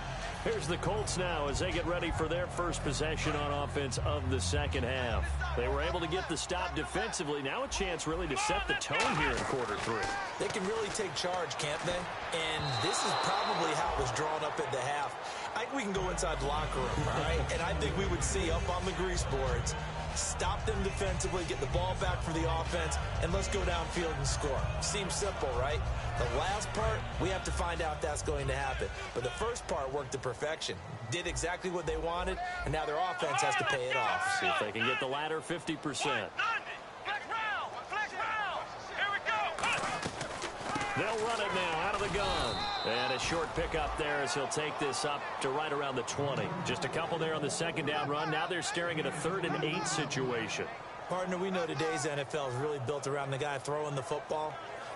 Here's the Colts now as they get ready for their first possession on offense of the second half. They were able to get the stop defensively. Now a chance really to set the tone here in quarter 3. They can really take charge, can't they? And this is probably how it was drawn up at the half. I think we can go inside the locker room, all right? And I think we would see up on the grease boards, stop them defensively, get the ball back for the offense, and let's go downfield and score. Seems simple, right? The last part, we have to find out if that's going to happen. But the first part worked to perfection. Did exactly what they wanted, and now their offense has to pay it off. See if they can get the latter 50%. They'll run it now out of the gun. And a short pickup there as he'll take this up to right around the 20. Just a couple there on the second down run. Now they're staring at a 3rd and 8 situation. Partner, we know today's NFL is really built around the guy throwing the football.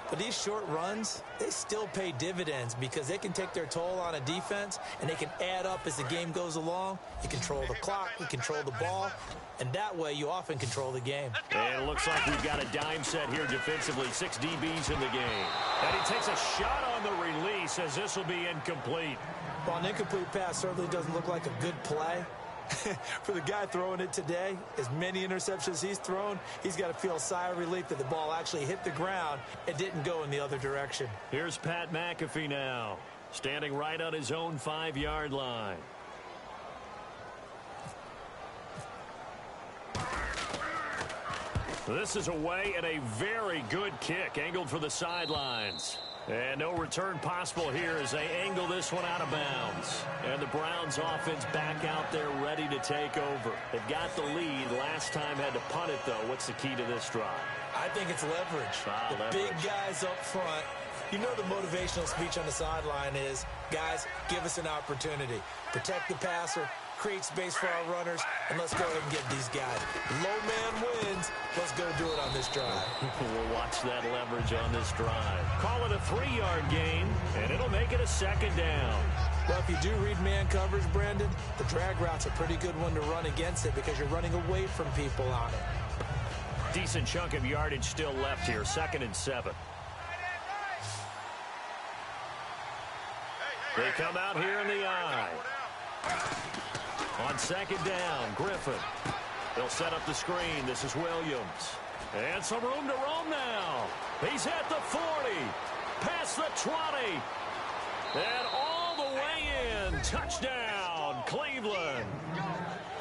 But these short runs, they still pay dividends because they can take their toll on a defense and they can add up as the game goes along. You control the clock, you control the ball, and that way you often control the game. And it looks like we've got a dime set here defensively. 6 DBs in the game. And he takes a shot on the release as this will be incomplete. Well, an incomplete pass certainly doesn't look like a good play. For the guy throwing it today, as many interceptions he's thrown, he's got to feel a sigh of relief that the ball actually hit the ground and didn't go in the other direction. Here's Pat McAfee now, standing right on his own 5-yard line. This is away and a very good kick, angled for the sidelines. And no return possible here as they angle this one out of bounds. And the Browns offense back out there ready to take over. They've got the lead. Last time had to punt it, though. What's the key to this drive? I think it's leverage. Big guys up front. You know the motivational speech on the sideline is, guys, give us an opportunity. Protect the passer, create space for our runners, and let's go ahead and get these guys. Low man wins. Let's go do it on this drive. We'll watch that leverage on this drive. Call it a 3-yard gain, and it'll make it a 2nd down. Well, if you do read man coverage, Brandon, the drag route's a pretty good one to run against it because you're running away from people on it. Decent chunk of yardage still left here. 2nd and 7. They come out here in the eye. On 2nd down, Griffin. They'll set up the screen. This is Williams. And some room to roam now. He's at the 40. Past the 20. And all the way in. Touchdown, Cleveland.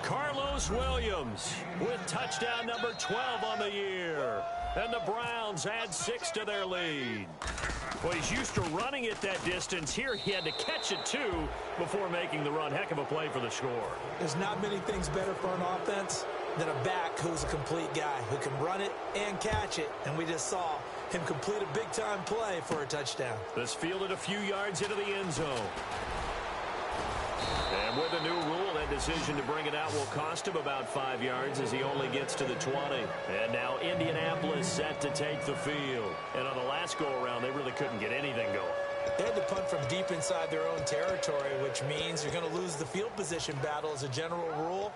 Carlos Williams with touchdown number 12 on the year. And the Browns add 6 to their lead. Well, he's used to running it that distance. Here he had to catch it, too, before making the run. Heck of a play for the score. There's not many things better for an offense than a back who's a complete guy who can run it and catch it. And we just saw him complete a big-time play for a touchdown. This fielded a few yards into the end zone. And with the new rule, that decision to bring it out will cost him about 5 yards as he only gets to the 20. And now Indianapolis set to take the field. And on the last go-around, they really couldn't get anything going. They had to punt from deep inside their own territory, which means you're going to lose the field position battle as a general rule.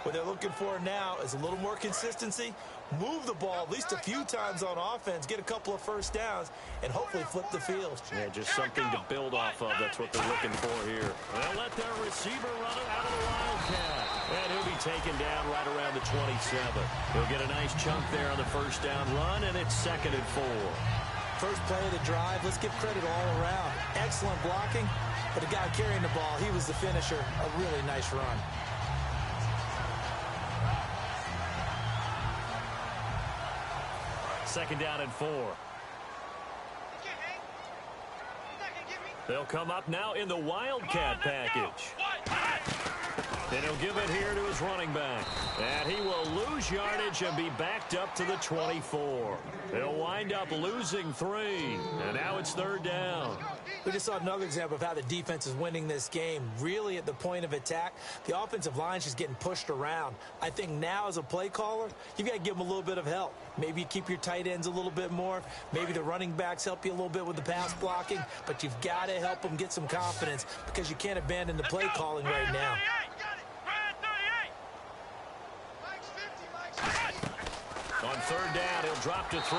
What they're looking for now is a little more consistency, move the ball at least a few times on offense, get a couple of first downs, and hopefully flip the field. Yeah, just something to build off of. That's what they're looking for here. They'll let their receiver run it out of the Wildcat. And he'll be taken down right around the 27. He'll get a nice chunk there on the first down run, and it's 2nd and 4. First play of the drive, let's give credit all around. Excellent blocking, but the guy carrying the ball, he was the finisher. A really nice run. Second down and 4. They'll come up now in the Wildcat package. And he'll give it here to his running back. And he will lose yardage and be backed up to the 24. He'll wind up losing 3. And now it's 3rd down. We just saw another example of how the defense is winning this game. Really at the point of attack, the offensive line is just getting pushed around. I think now as a play caller, you've got to give them a little bit of help. Maybe you keep your tight ends a little bit more. Maybe the running backs help you a little bit with the pass blocking. But you've got to help them get some confidence because you can't abandon the play calling right now. On 3rd down, he'll drop to throw.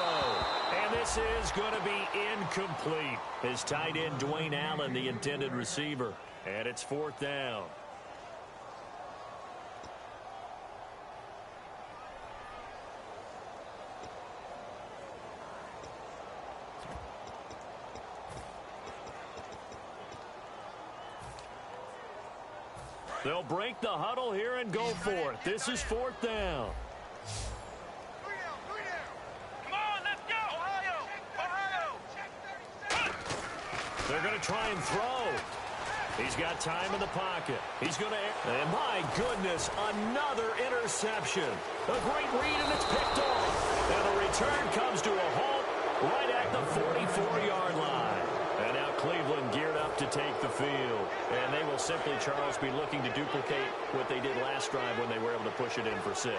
And this is going to be incomplete. His tight end, Dwayne Allen, the intended receiver. And it's 4th down. They'll break the huddle here and go for it. This is 4th down. They're going to try and throw. He's got time in the pocket. He's going to... And my goodness, another interception. A great read, and it's picked off. And the return comes to a halt right at the 44-yard line. And now Cleveland geared up to take the field. And they will simply, Charles, be looking to duplicate what they did last drive when they were able to push it in for 6.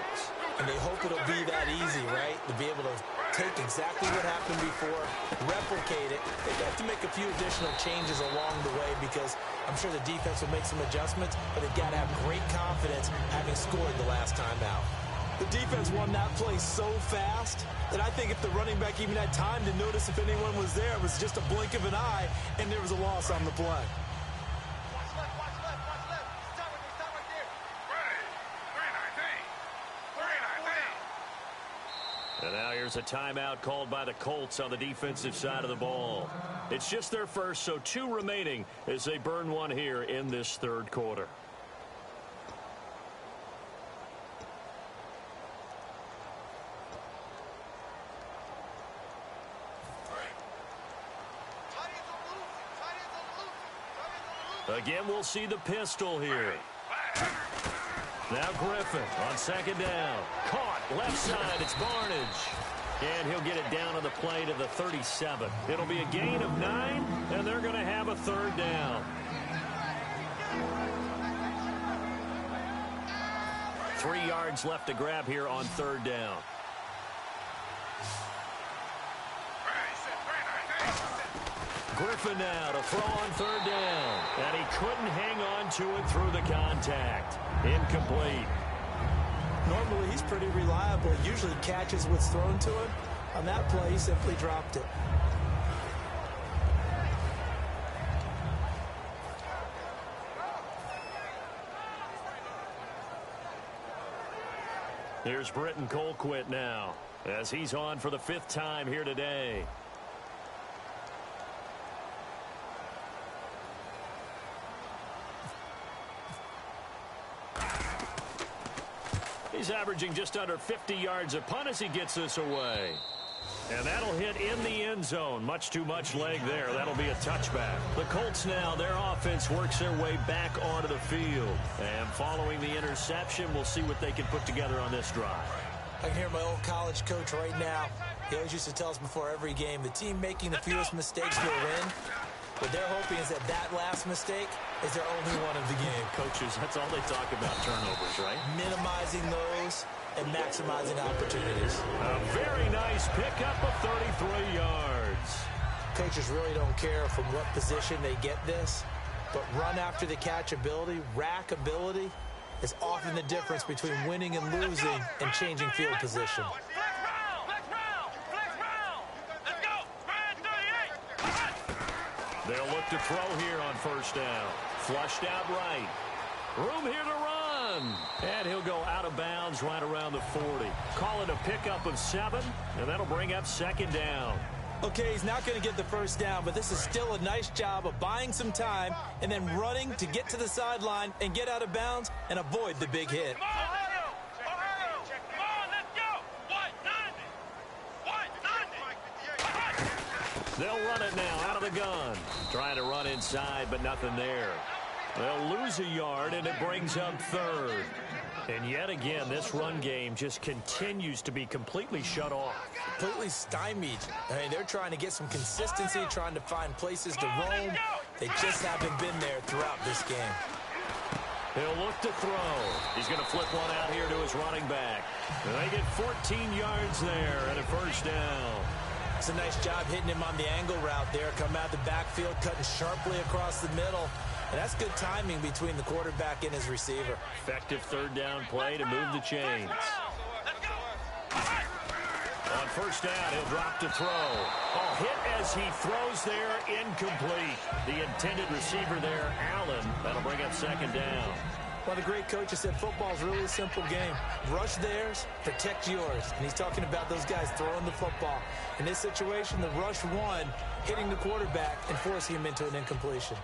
And they hope it'll be that easy, right? To be able to take exactly what happened before, replicate it. They have to make a few additional changes along the way because I'm sure the defense will make some adjustments, but they've got to have great confidence having scored the last time out. The defense won that play so fast that I think if the running back even had time to notice if anyone was there, it was just a blink of an eye, and there was a loss on the play. And now here's a timeout called by the Colts on the defensive side of the ball. It's just their first, so 2 remaining as they burn one here in this 3rd quarter. Again, we'll see the pistol here. Now Griffin on 2nd down. Caught left side. It's Barnage. And he'll get it down to the play to the 37. It'll be a gain of 9, and they're going to have a 3rd down. 3 yards left to grab here on 3rd down. Griffin now to throw on 3rd down. And he couldn't hang on to it through the contact. Incomplete. Normally, he's pretty reliable. He usually catches what's thrown to him. On that play, he simply dropped it. Here's Britton Colquitt now as he's on for the 5th time here today. He's averaging just under 50 yards a punt as he gets this away. And that'll hit in the end zone. Much too much leg there. That'll be a touchback. The Colts now, their offense works their way back onto the field. And following the interception, we'll see what they can put together on this drive. I can hear my old college coach right now. He always used to tell us before every game, the team making the fewest mistakes will win. What they're hoping is that that last mistake is their only one of the game. Coaches, that's all they talk about, turnovers, right? Minimizing those and maximizing opportunities. A very nice pickup of 33 yards. Coaches really don't care from what position they get this, but run after the catch ability, rack ability, is often the difference between winning and losing and changing field position. They'll look to throw here on 1st down. Flushed out right. Room here to run. And he'll go out of bounds right around the 40. Call it a pickup of 7, and that'll bring up 2nd down. Okay, he's not going to get the 1st down, but this is still a nice job of buying some time and then running to get to the sideline and get out of bounds and avoid the big hit. They'll run it now out of the gun. Trying to run inside, but nothing there. They'll lose a yard, and it brings up third. And yet again, this run game just continues to be completely shut off. Completely stymied. I mean, they're trying to get some consistency, trying to find places to roam. They just haven't been there throughout this game. He'll look to throw. He's going to flip one out here to his running back. And they get 14 yards there and a first down. It's a nice job hitting him on the angle route there. Come out the backfield, cutting sharply across the middle. And that's good timing between the quarterback and his receiver. Effective third down play to move the chains. On first down, he'll drop to throw. Oh, hit as he throws there, incomplete. The intended receiver there, Allen. That'll bring up second down. Well, the great coach has said football's really a simple game. Rush theirs, protect yours. And he's talking about those guys throwing the football. In this situation, the rush won, hitting the quarterback and forcing him into an incompletion.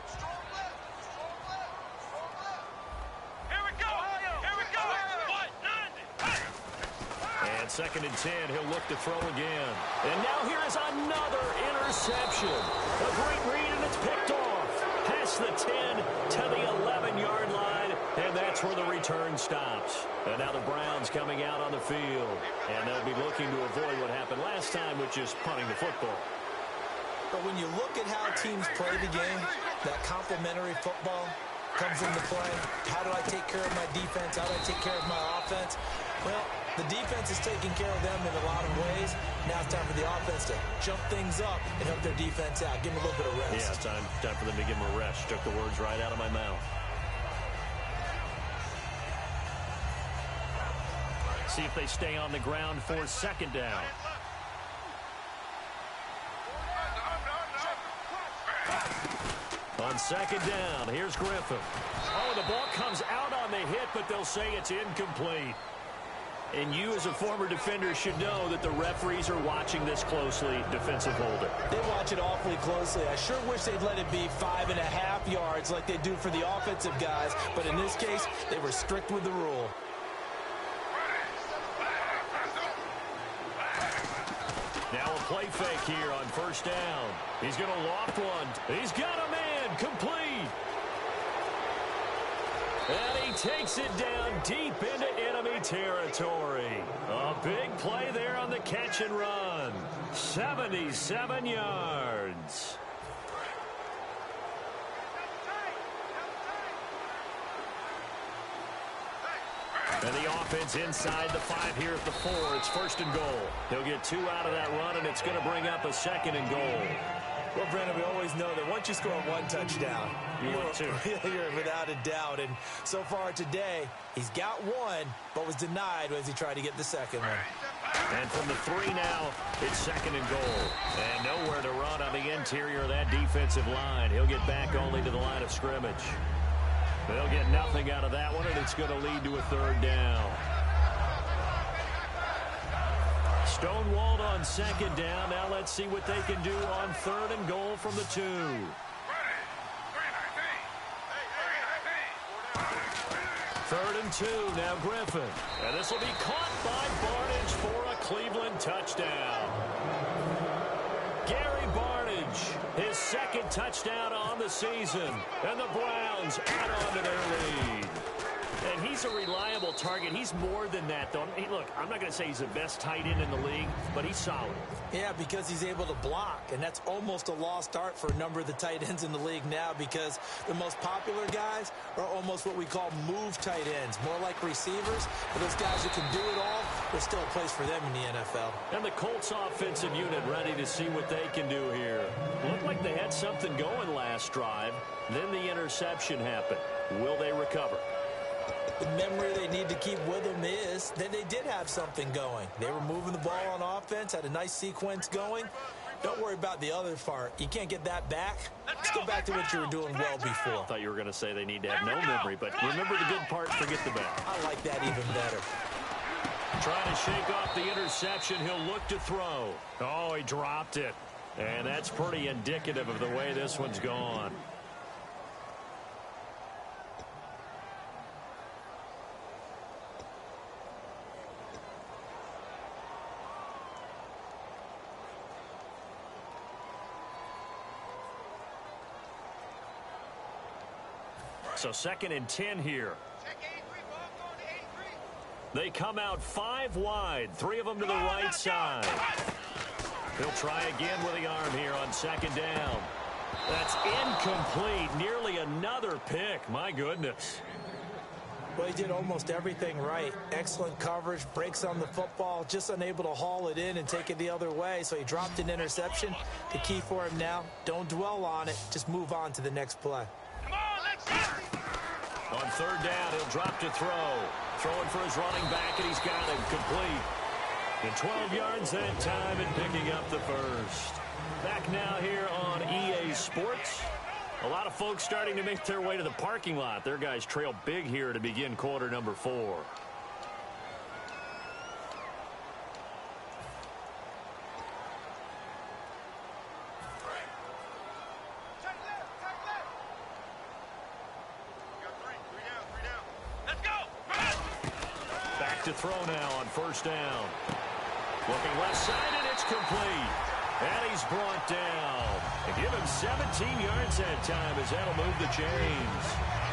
And second and 10, he'll look to throw again. And now here is another interception. A great read, and it's picked off. Past the 10 to the 11-yard line, and that's where the return stops. And now the Browns coming out on the field. And they'll be looking to avoid what happened last time, which is punting the football. But when you look at how teams play the game, that complementary football comes into play. How do I take care of my defense? How do I take care of my offense? Well, the defense is taking care of them in a lot of ways. Now it's time for the offense to jump things up and help their defense out. Give them a little bit of rest. Yeah, time for them to give them a rest. Took the words right out of my mouth. See if they stay on the ground for second down. On second down, here's Griffin. Oh, the ball comes out on the hit, but they'll say it's incomplete. And you, as a former defender, should know that the referees are watching this closely. Defensive holder. They watch it awfully closely. I sure wish they'd let it be 5.5 yards like they do for the offensive guys. But in this case, they were strict with the rule. Now a play fake here on first down. He's going to loft one. He's got a man. Complete. And he takes it down deep into enemy territory. A big play there on the catch and run. 77 yards. And the offense inside the 5 here at the 4. It's first and goal. He'll get 2 out of that run, and it's going to bring up a second and goal. Well, Brandon, we always know that once you score 1 touchdown, you're without a doubt. And so far today, he's got 1, but was denied as he tried to get the second one. And from the 3 now, it's second and goal. And nowhere to run on the interior of that defensive line. He'll get back only to the line of scrimmage. They'll get nothing out of that one, and it's going to lead to a third down. Stonewalled on second down. Now let's see what they can do on third and goal from the 2. Third and 2, now Griffin. And this will be caught by Barnidge for a Cleveland touchdown. Gary Barnidge, his second touchdown on the season. And the Browns add on to their lead. And he's a reliable target. He's more than that, though. Hey, look, I'm not going to say he's the best tight end in the league, but he's solid. Yeah, because he's able to block, and that's almost a lost art for a number of the tight ends in the league now because the most popular guys are almost what we call move tight ends, more like receivers. But those guys who can do it all, there's still a place for them in the NFL. And the Colts offensive unit ready to see what they can do here. Looked like they had something going last drive. Then the interception happened. Will they recover? The memory they need to keep with them is that they did have something going. They were moving the ball on offense, had a nice sequence going. Don't worry about the other part. You can't get that back. Let's go back to what you were doing well before. I thought you were going to say they need to have no memory, but remember the good part, forget the bad. I like that even better. Trying to shake off the interception. He'll look to throw. Oh, he dropped it. And that's pretty indicative of the way this one's gone. So 2nd and 10 here. Check 83, ball going to 83. They come out 5 wide, 3 of them to the right side. He'll try again with the arm here on 2nd down. That's incomplete. Nearly another pick. My goodness. Well, he did almost everything right. Excellent coverage, breaks on the football, just unable to haul it in and take it the other way. So he dropped an interception. The key for him now, don't dwell on it. Just move on to the next play. Come on, let's go. On 3rd down, he'll drop to throw. Throwing for his running back, and he's got him complete. And 12 yards that time and picking up the first. Back now here on EA Sports. A lot of folks starting to make their way to the parking lot. Their guys trail big here to begin quarter number 4. Check left, check left. Got 3 down, 3 down. Let's go. Back to throw now on 1st down. Looking left side, and it's complete. And he's brought down. And give him 17 yards that time as that'll move the chains.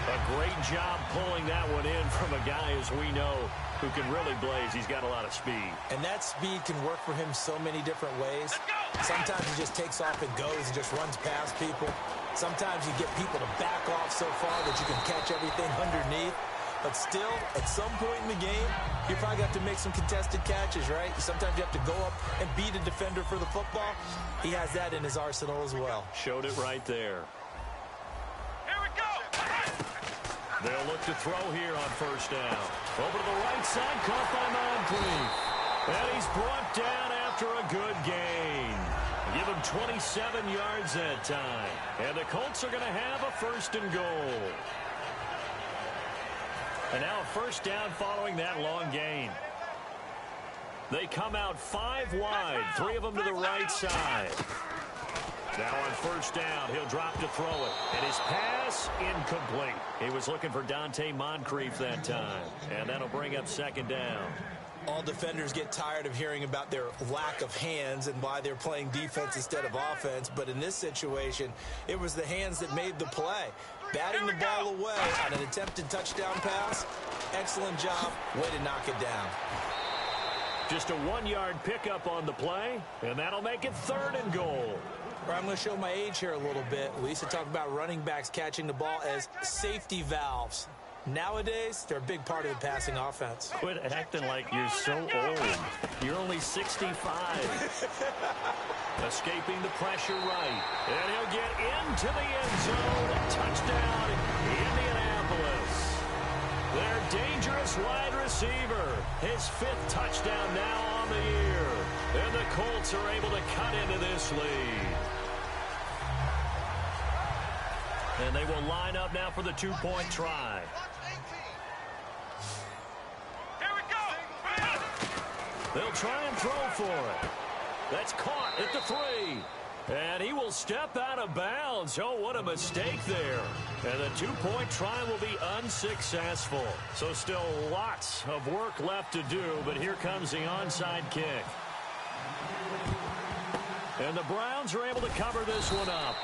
A great job pulling that one in from a guy, as we know, who can really blaze. He's got a lot of speed. And that speed can work for him so many different ways. Sometimes he just takes off and goes and just runs past people. Sometimes you get people to back off so far that you can catch everything underneath. But still, at some point in the game, you probably have to make some contested catches, right? Sometimes you have to go up and beat a defender for the football. He has that in his arsenal as well. Showed it right there. Here we go. They'll look to throw here on 1st down. Over to the right side, caught by Moncrief. And he's brought down after a good gain. Give him 27 yards that time. And the Colts are going to have a 1st and goal. And now a 1st down following that long gain. They come out 5 wide, 3 of them to the right side. Now on 1st down, he'll drop to throw it. And his pass, incomplete. He was looking for Dante Moncrief that time. And that'll bring up 2nd down. All defenders get tired of hearing about their lack of hands and why they're playing defense instead of offense. But in this situation, it was the hands that made the play. Batting the ball away on an attempted touchdown pass. Excellent job. Way to knock it down. Just a 1-yard pickup on the play, and that'll make it 3rd and goal. I'm going to show my age here a little bit. We used to talk about running backs catching the ball as safety valves. Nowadays, they're a big part of the passing offense. Quit acting like you're so old. You're only 65. Escaping the pressure right. And he'll get into the end zone. Touchdown, Indianapolis. Their dangerous wide receiver. His 5th touchdown now on the year. And the Colts are able to cut into this lead. And they will line up now for the 2-point try. Here we go. They'll try and throw for it. That's caught at the 3. And he will step out of bounds. Oh, what a mistake there. And the 2-point try will be unsuccessful. So still lots of work left to do, but here comes the onside kick. And the Browns are able to cover this one up.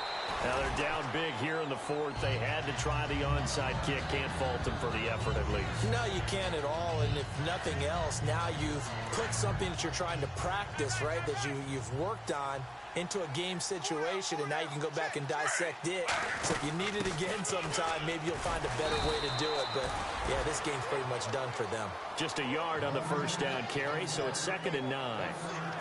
Now they're down big here in the 4th. They had to try the onside kick. Can't fault them for the effort at least. No, you can't at all. And if nothing else, now you've put something that you're trying to practice, right, that you've worked on into a game situation, and now you can go back and dissect it. So if you need it again sometime, maybe you'll find a better way to do it. But, yeah, this game's pretty much done for them. Just a yard on the 1st down carry, so it's 2nd and 9.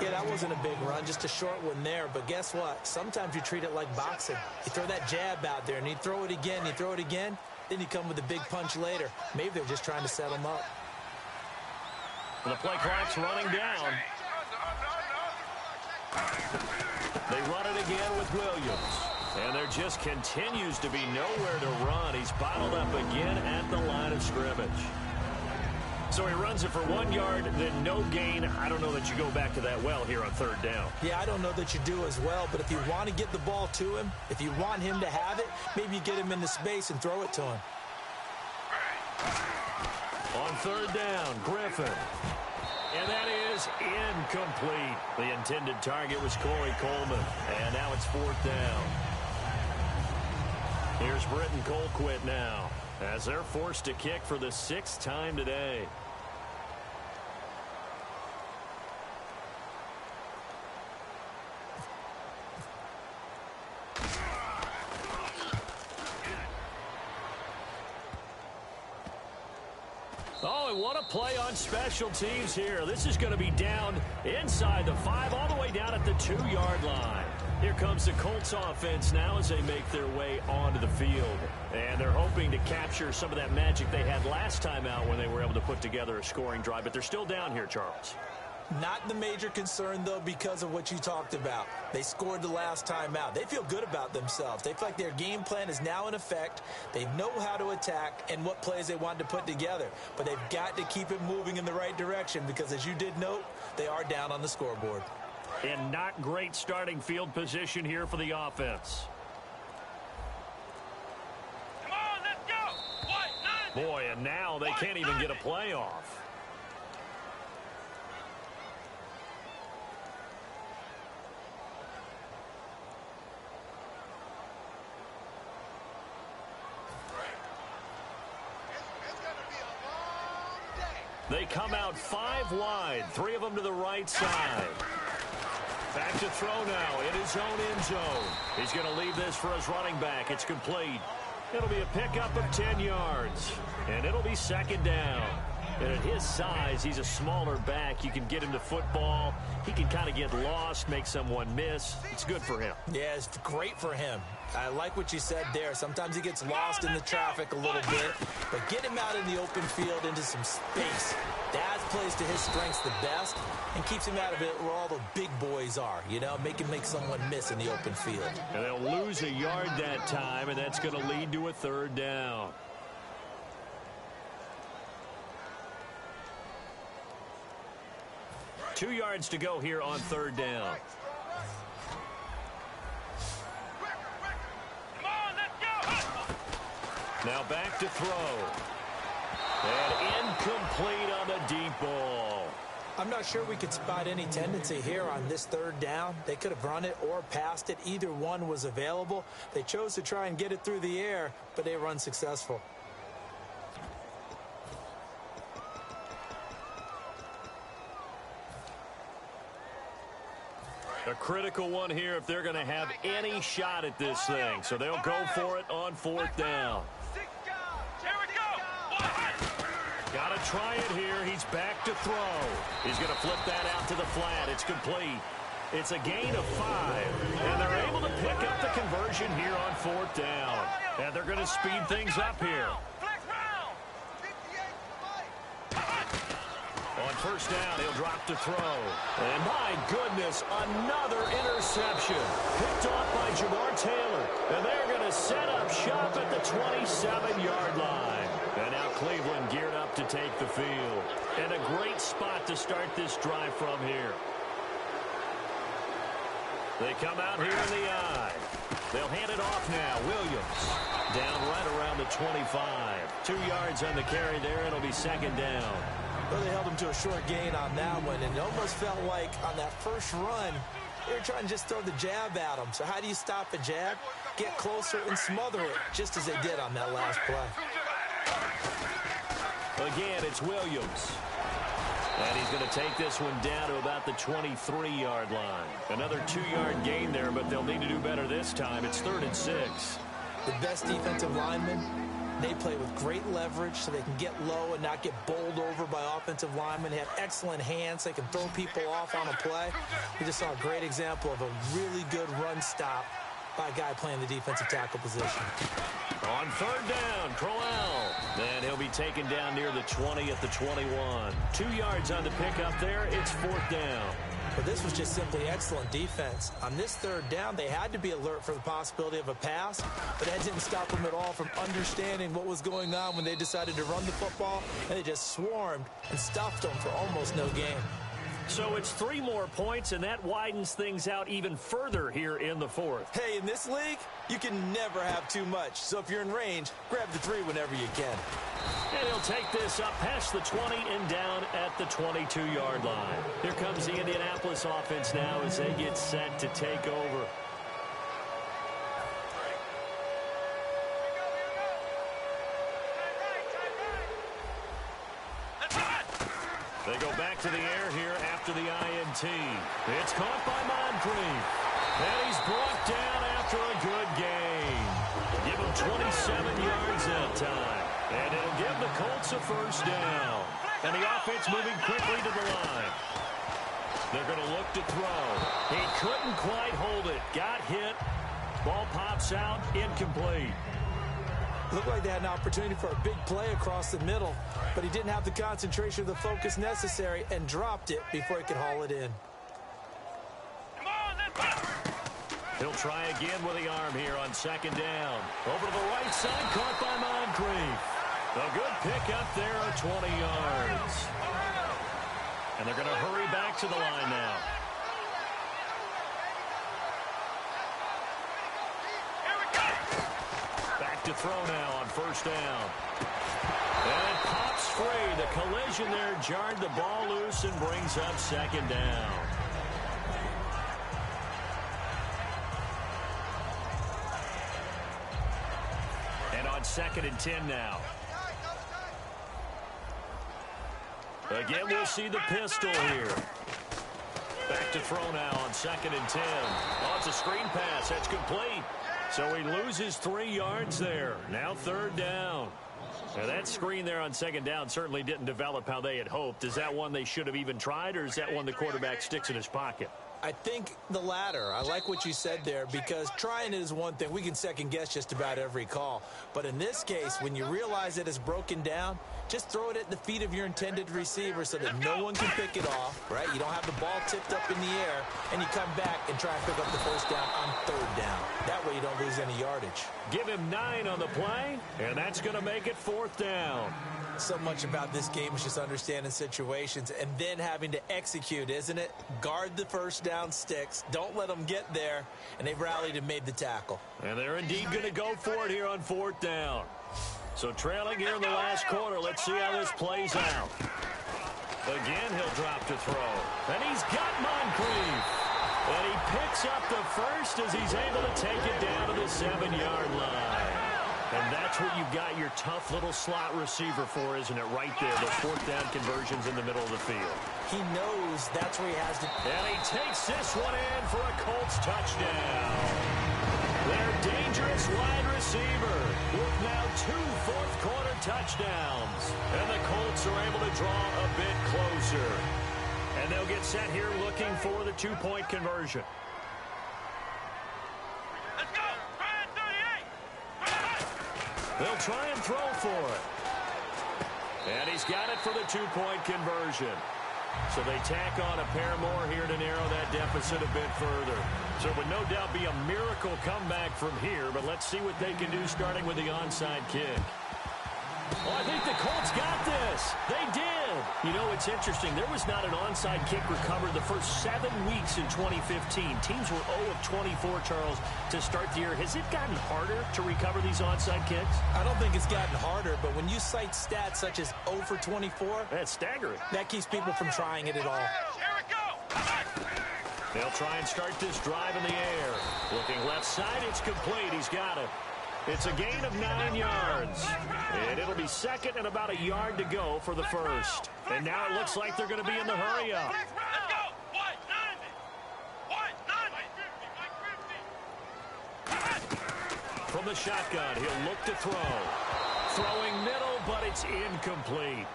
Yeah, that wasn't a big run, just a short one there. But guess what? Sometimes you treat it like boxing. You throw that jab out there, and you throw it again, then you come with a big punch later. Maybe they're just trying to set them up. And the play clock's running down. They run it again with Williams. And there just continues to be nowhere to run. He's bottled up again at the line of scrimmage. So he runs it for 1 yard, then no gain. I don't know that you go back to that well here on 3rd down. Yeah, I don't know that you do as well, but if you want to get the ball to him, if you want him to have it, maybe you get him into space and throw it to him. On 3rd down, Griffin. And that is incomplete. The intended target was Corey Coleman. And now it's 4th down. Here's Britton Colquitt now. as they're forced to kick for the 6th time today. Oh, and what a play on special teams here. This is going to be down inside the 5, all the way down at the 2-yard line. Here comes the Colts offense now as they make their way onto the field. And they're hoping to capture some of that magic they had last time out when they were able to put together a scoring drive. But they're still down here, Charles. Not the major concern, though, because of what you talked about. They scored the last time out. They feel good about themselves. They feel like their game plan is now in effect. They know how to attack and what plays they want to put together. But they've got to keep it moving in the right direction because, as you did note, they are down on the scoreboard. And not great starting field position here for the offense. Come on, let's go. White, 9. Boy, and now they can't even get a play off. It's going to be a long day. They come out 5 wide, 3 of them to the right side. Back to throw now in his own end zone. He's going to leave this for his running back. It's complete. It'll be a pickup of 10 yards, and it'll be 2nd down. And at his size, he's a smaller back. You can get him to football. He can kind of get lost, make someone miss. It's good for him. Yeah, it's great for him. I like what you said there. Sometimes he gets lost in the traffic a little bit, but get him out in the open field into some space. That plays to his strengths the best and keeps him out of it where all the big boys are, you know, make him make someone miss in the open field. And they'll lose a yard that time, and that's going to lead to a 3rd down. Two yards to go here on 3rd down. Come on, let's go. Now back to throw. And incomplete on the deep ball. I'm not sure we could spot any tendency here on this 3rd down. They could have run it or passed it. Either one was available. They chose to try and get it through the air, but they were unsuccessful. A critical one here if they're going to have any shot at this thing. So they'll go for it on 4th down. 6 yards. Here we go. Got to try it here. He's back to throw. He's going to flip that out to the flat. It's complete. It's a gain of 5. And they're able to pick up the conversion here on 4th down. And they're going to speed things up here. Flex round. 58 play. On 1st down, he'll drop to throw. And my goodness, another interception. Picked off by Jamar Taylor. And they're going to set up shop at the 27-yard line. And now Cleveland geared up to take the field. And a great spot to start this drive from here. They come out here in the eye. They'll hand it off now. Williams down right around the 25. 2 yards on the carry there. It'll be 2nd down. Well, they held him to a short gain on that one, and it almost felt like on that first run, they were trying to just throw the jab at him. So how do you stop a jab? Get closer and smother it, just as they did on that last play. Again, it's Williams. And he's going to take this one down to about the 23-yard line. Another 2-yard gain there, but they'll need to do better this time. It's 3rd and 6. The best defensive linemen, they play with great leverage so they can get low and not get bowled over by offensive linemen. They have excellent hands. They can throw people off on a play. We just saw a great example of a really good run stop by a guy playing the defensive tackle position. On 3rd down, Crowell. And he'll be taken down near the 20 at the 21. 2 yards on the pickup there. It's 4th down. But this was just simply excellent defense. On this 3rd down, they had to be alert for the possibility of a pass, but that didn't stop them at all from understanding what was going on when they decided to run the football, and they just swarmed and stuffed them for almost no gain. So it's 3 more points, and that widens things out even further here in the 4th. Hey, in this league, you can never have too much. So if you're in range, grab the 3 whenever you can. And he'll take this up past the 20 and down at the 22-yard line. Here comes the Indianapolis offense now as they get set to take over. They go back to the air here after the INT. It's caught by Moncrief. And he's brought down after a good game. Give him 27 yards that time. And it'll give the Colts a first down. And the offense moving quickly to the line. They're going to look to throw. He couldn't quite hold it. Got hit. Ball pops out. Incomplete. Looked like they had an opportunity for a big play across the middle, but he didn't have the concentration or the focus necessary and dropped it before he could haul it in. He'll try again with the arm here on second down. Over to the right side, caught by Moncrief. A good pickup there of 20 yards. And they're going to hurry back to the line now. To throw now on first down. And it pops free. The collision there jarred the ball loose and brings up second down. And on 2nd and 10 now. Again, we'll see the pistol here. Back to throw now on 2nd and 10. Oh, it's a screen pass. That's complete. So he loses 3 yards there. Now 3rd down. Now that screen there on 2nd down certainly didn't develop how they had hoped. Is that one they should have even tried, or is that one the quarterback sticks in his pocket? I think the latter. I like what you said there, because trying it is one thing. We can second guess just about every call. But in this case, when you realize it is broken down, just throw it at the feet of your intended receiver so that no one can pick it off, right? You don't have the ball tipped up in the air, and you come back and try and pick up the first down on 3rd down. That way you don't lose any yardage. Give him 9 on the play, and that's going to make it 4th down. So much about this game is just understanding situations and then having to execute, isn't it? Guard the first down sticks. Don't let them get there. And they've rallied and made the tackle. And they're indeed going to go for it here on 4th down. So trailing here in the last quarter. Let's see how this plays out. Again, he'll drop to throw. And he's got Moncrief. And he picks up the first as he's able to take it down to the 7-yard line. And that's what you've got your tough little slot receiver for, isn't it? Right there, the 4th down conversions in the middle of the field. He knows that's where he has to. And he takes this one in for a Colts touchdown. Their dangerous wide receiver with now 2 fourth-quarter touchdowns. And the Colts are able to draw a bit closer. And they'll get set here looking for the 2-point conversion. They'll try and throw for it. And he's got it for the 2-point conversion. So they tack on a pair more here to narrow that deficit a bit further. So it would no doubt be a miracle comeback from here, but let's see what they can do starting with the onside kick. Oh, I think the Colts got this. They did. You know, it's interesting. There was not an onside kick recovered the first 7 weeks in 2015. Teams were 0 of 24, Charles, to start the year. Has it gotten harder to recover these onside kicks? I don't think it's gotten harder, but when you cite stats such as 0 for 24, that's staggering. That keeps people from trying it at all. They'll try and start this drive in the air. Looking left side, it's complete. He's got it. It's a gain of 9 yards. And it'll be 2nd and about a yard to go for the first. And now it looks like they're going to be in the hurry-up. From the shotgun, he'll look to throw. Throwing middle, but it's incomplete.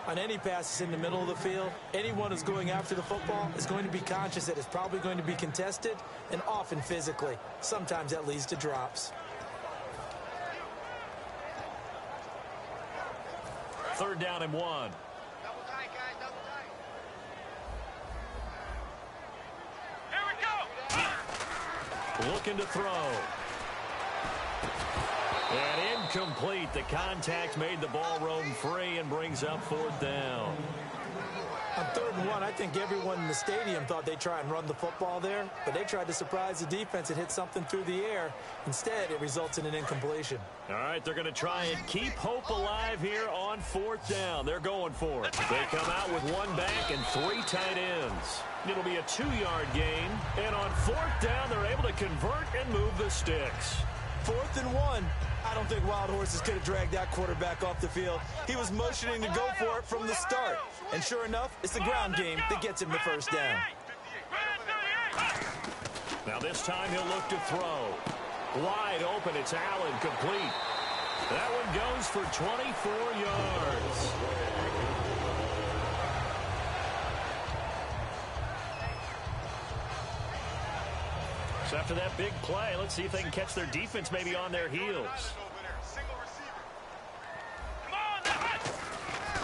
On any passes in the middle of the field, anyone who's going after the football is going to be conscious that it's probably going to be contested, and often physically. Sometimes that leads to drops. 3rd down and 1. Double tight, guys, double tight. Here we go. Looking to throw. And incomplete. The contact made the ball roam free and brings up 4th down. On 3rd and 1, I think everyone in the stadium thought they'd try and run the football there, but they tried to surprise the defense and hit something through the air. Instead, it results in an incompletion. All right, they're going to try and keep hope alive here on 4th down. They're going for it. They come out with 1 back and 3 tight ends. It'll be a 2-yard gain, and on 4th down, they're able to convert and move the sticks. 4th and 1. I don't think Wild Horses could have dragged that quarterback off the field. He was motioning to go for it from the start. And sure enough, it's the ground game that gets him the first down. Now this time he'll look to throw. Wide open, it's Allen, complete. That one goes for 24 yards. So after that big play, let's see if they can catch their defense maybe on their heels.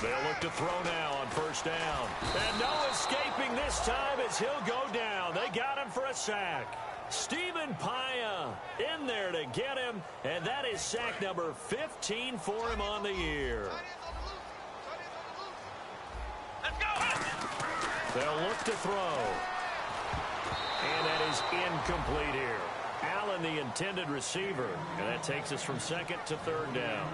They'll look to throw now on first down. And no escaping this time as he'll go down. They got him for a sack. Stephen Paya in there to get him, and that is sack number 15 for him on the year. They'll look to throw. And that is incomplete here. Allen, the intended receiver, and that takes us from 2nd to 3rd down.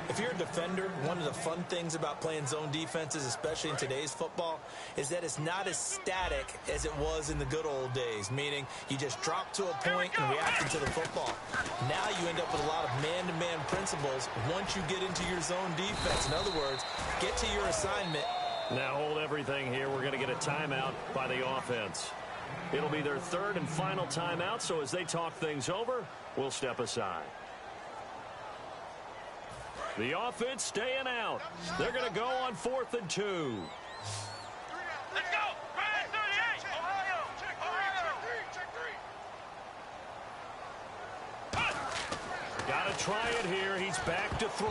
If you're a defender, one of the fun things about playing zone defenses, especially in today's football, is that it's not as static as it was in the good old days, meaning you just drop to a point and react to the football. Now you end up with a lot of man-to-man principles once you get into your zone defense. In other words, get to your assignment. Now hold everything here. We're going to get a timeout by the offense. It'll be their 3rd and final timeout, so as they talk things over, we'll step aside. The offense staying out. They're going to go on 4th and 2. Let's go! Ryan 38! Ohio! Check three! Got to try it here. He's back to throw.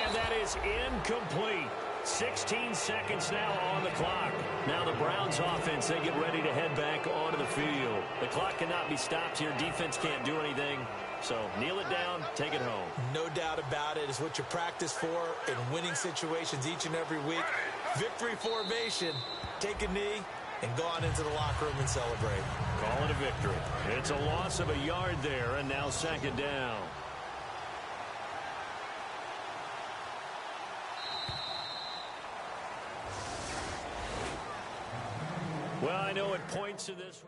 And that is incomplete. 16 seconds now on the clock. Now the Browns offense, they get ready to head back onto the field. The clock cannot be stopped here. Defense can't do anything. So kneel it down, take it home. No doubt about it. It's what you practice for in winning situations each and every week. Victory formation. Take a knee and go on into the locker room and celebrate. Call it a victory. It's a loss of a yard there, and now 2nd down. Well, I know at points in this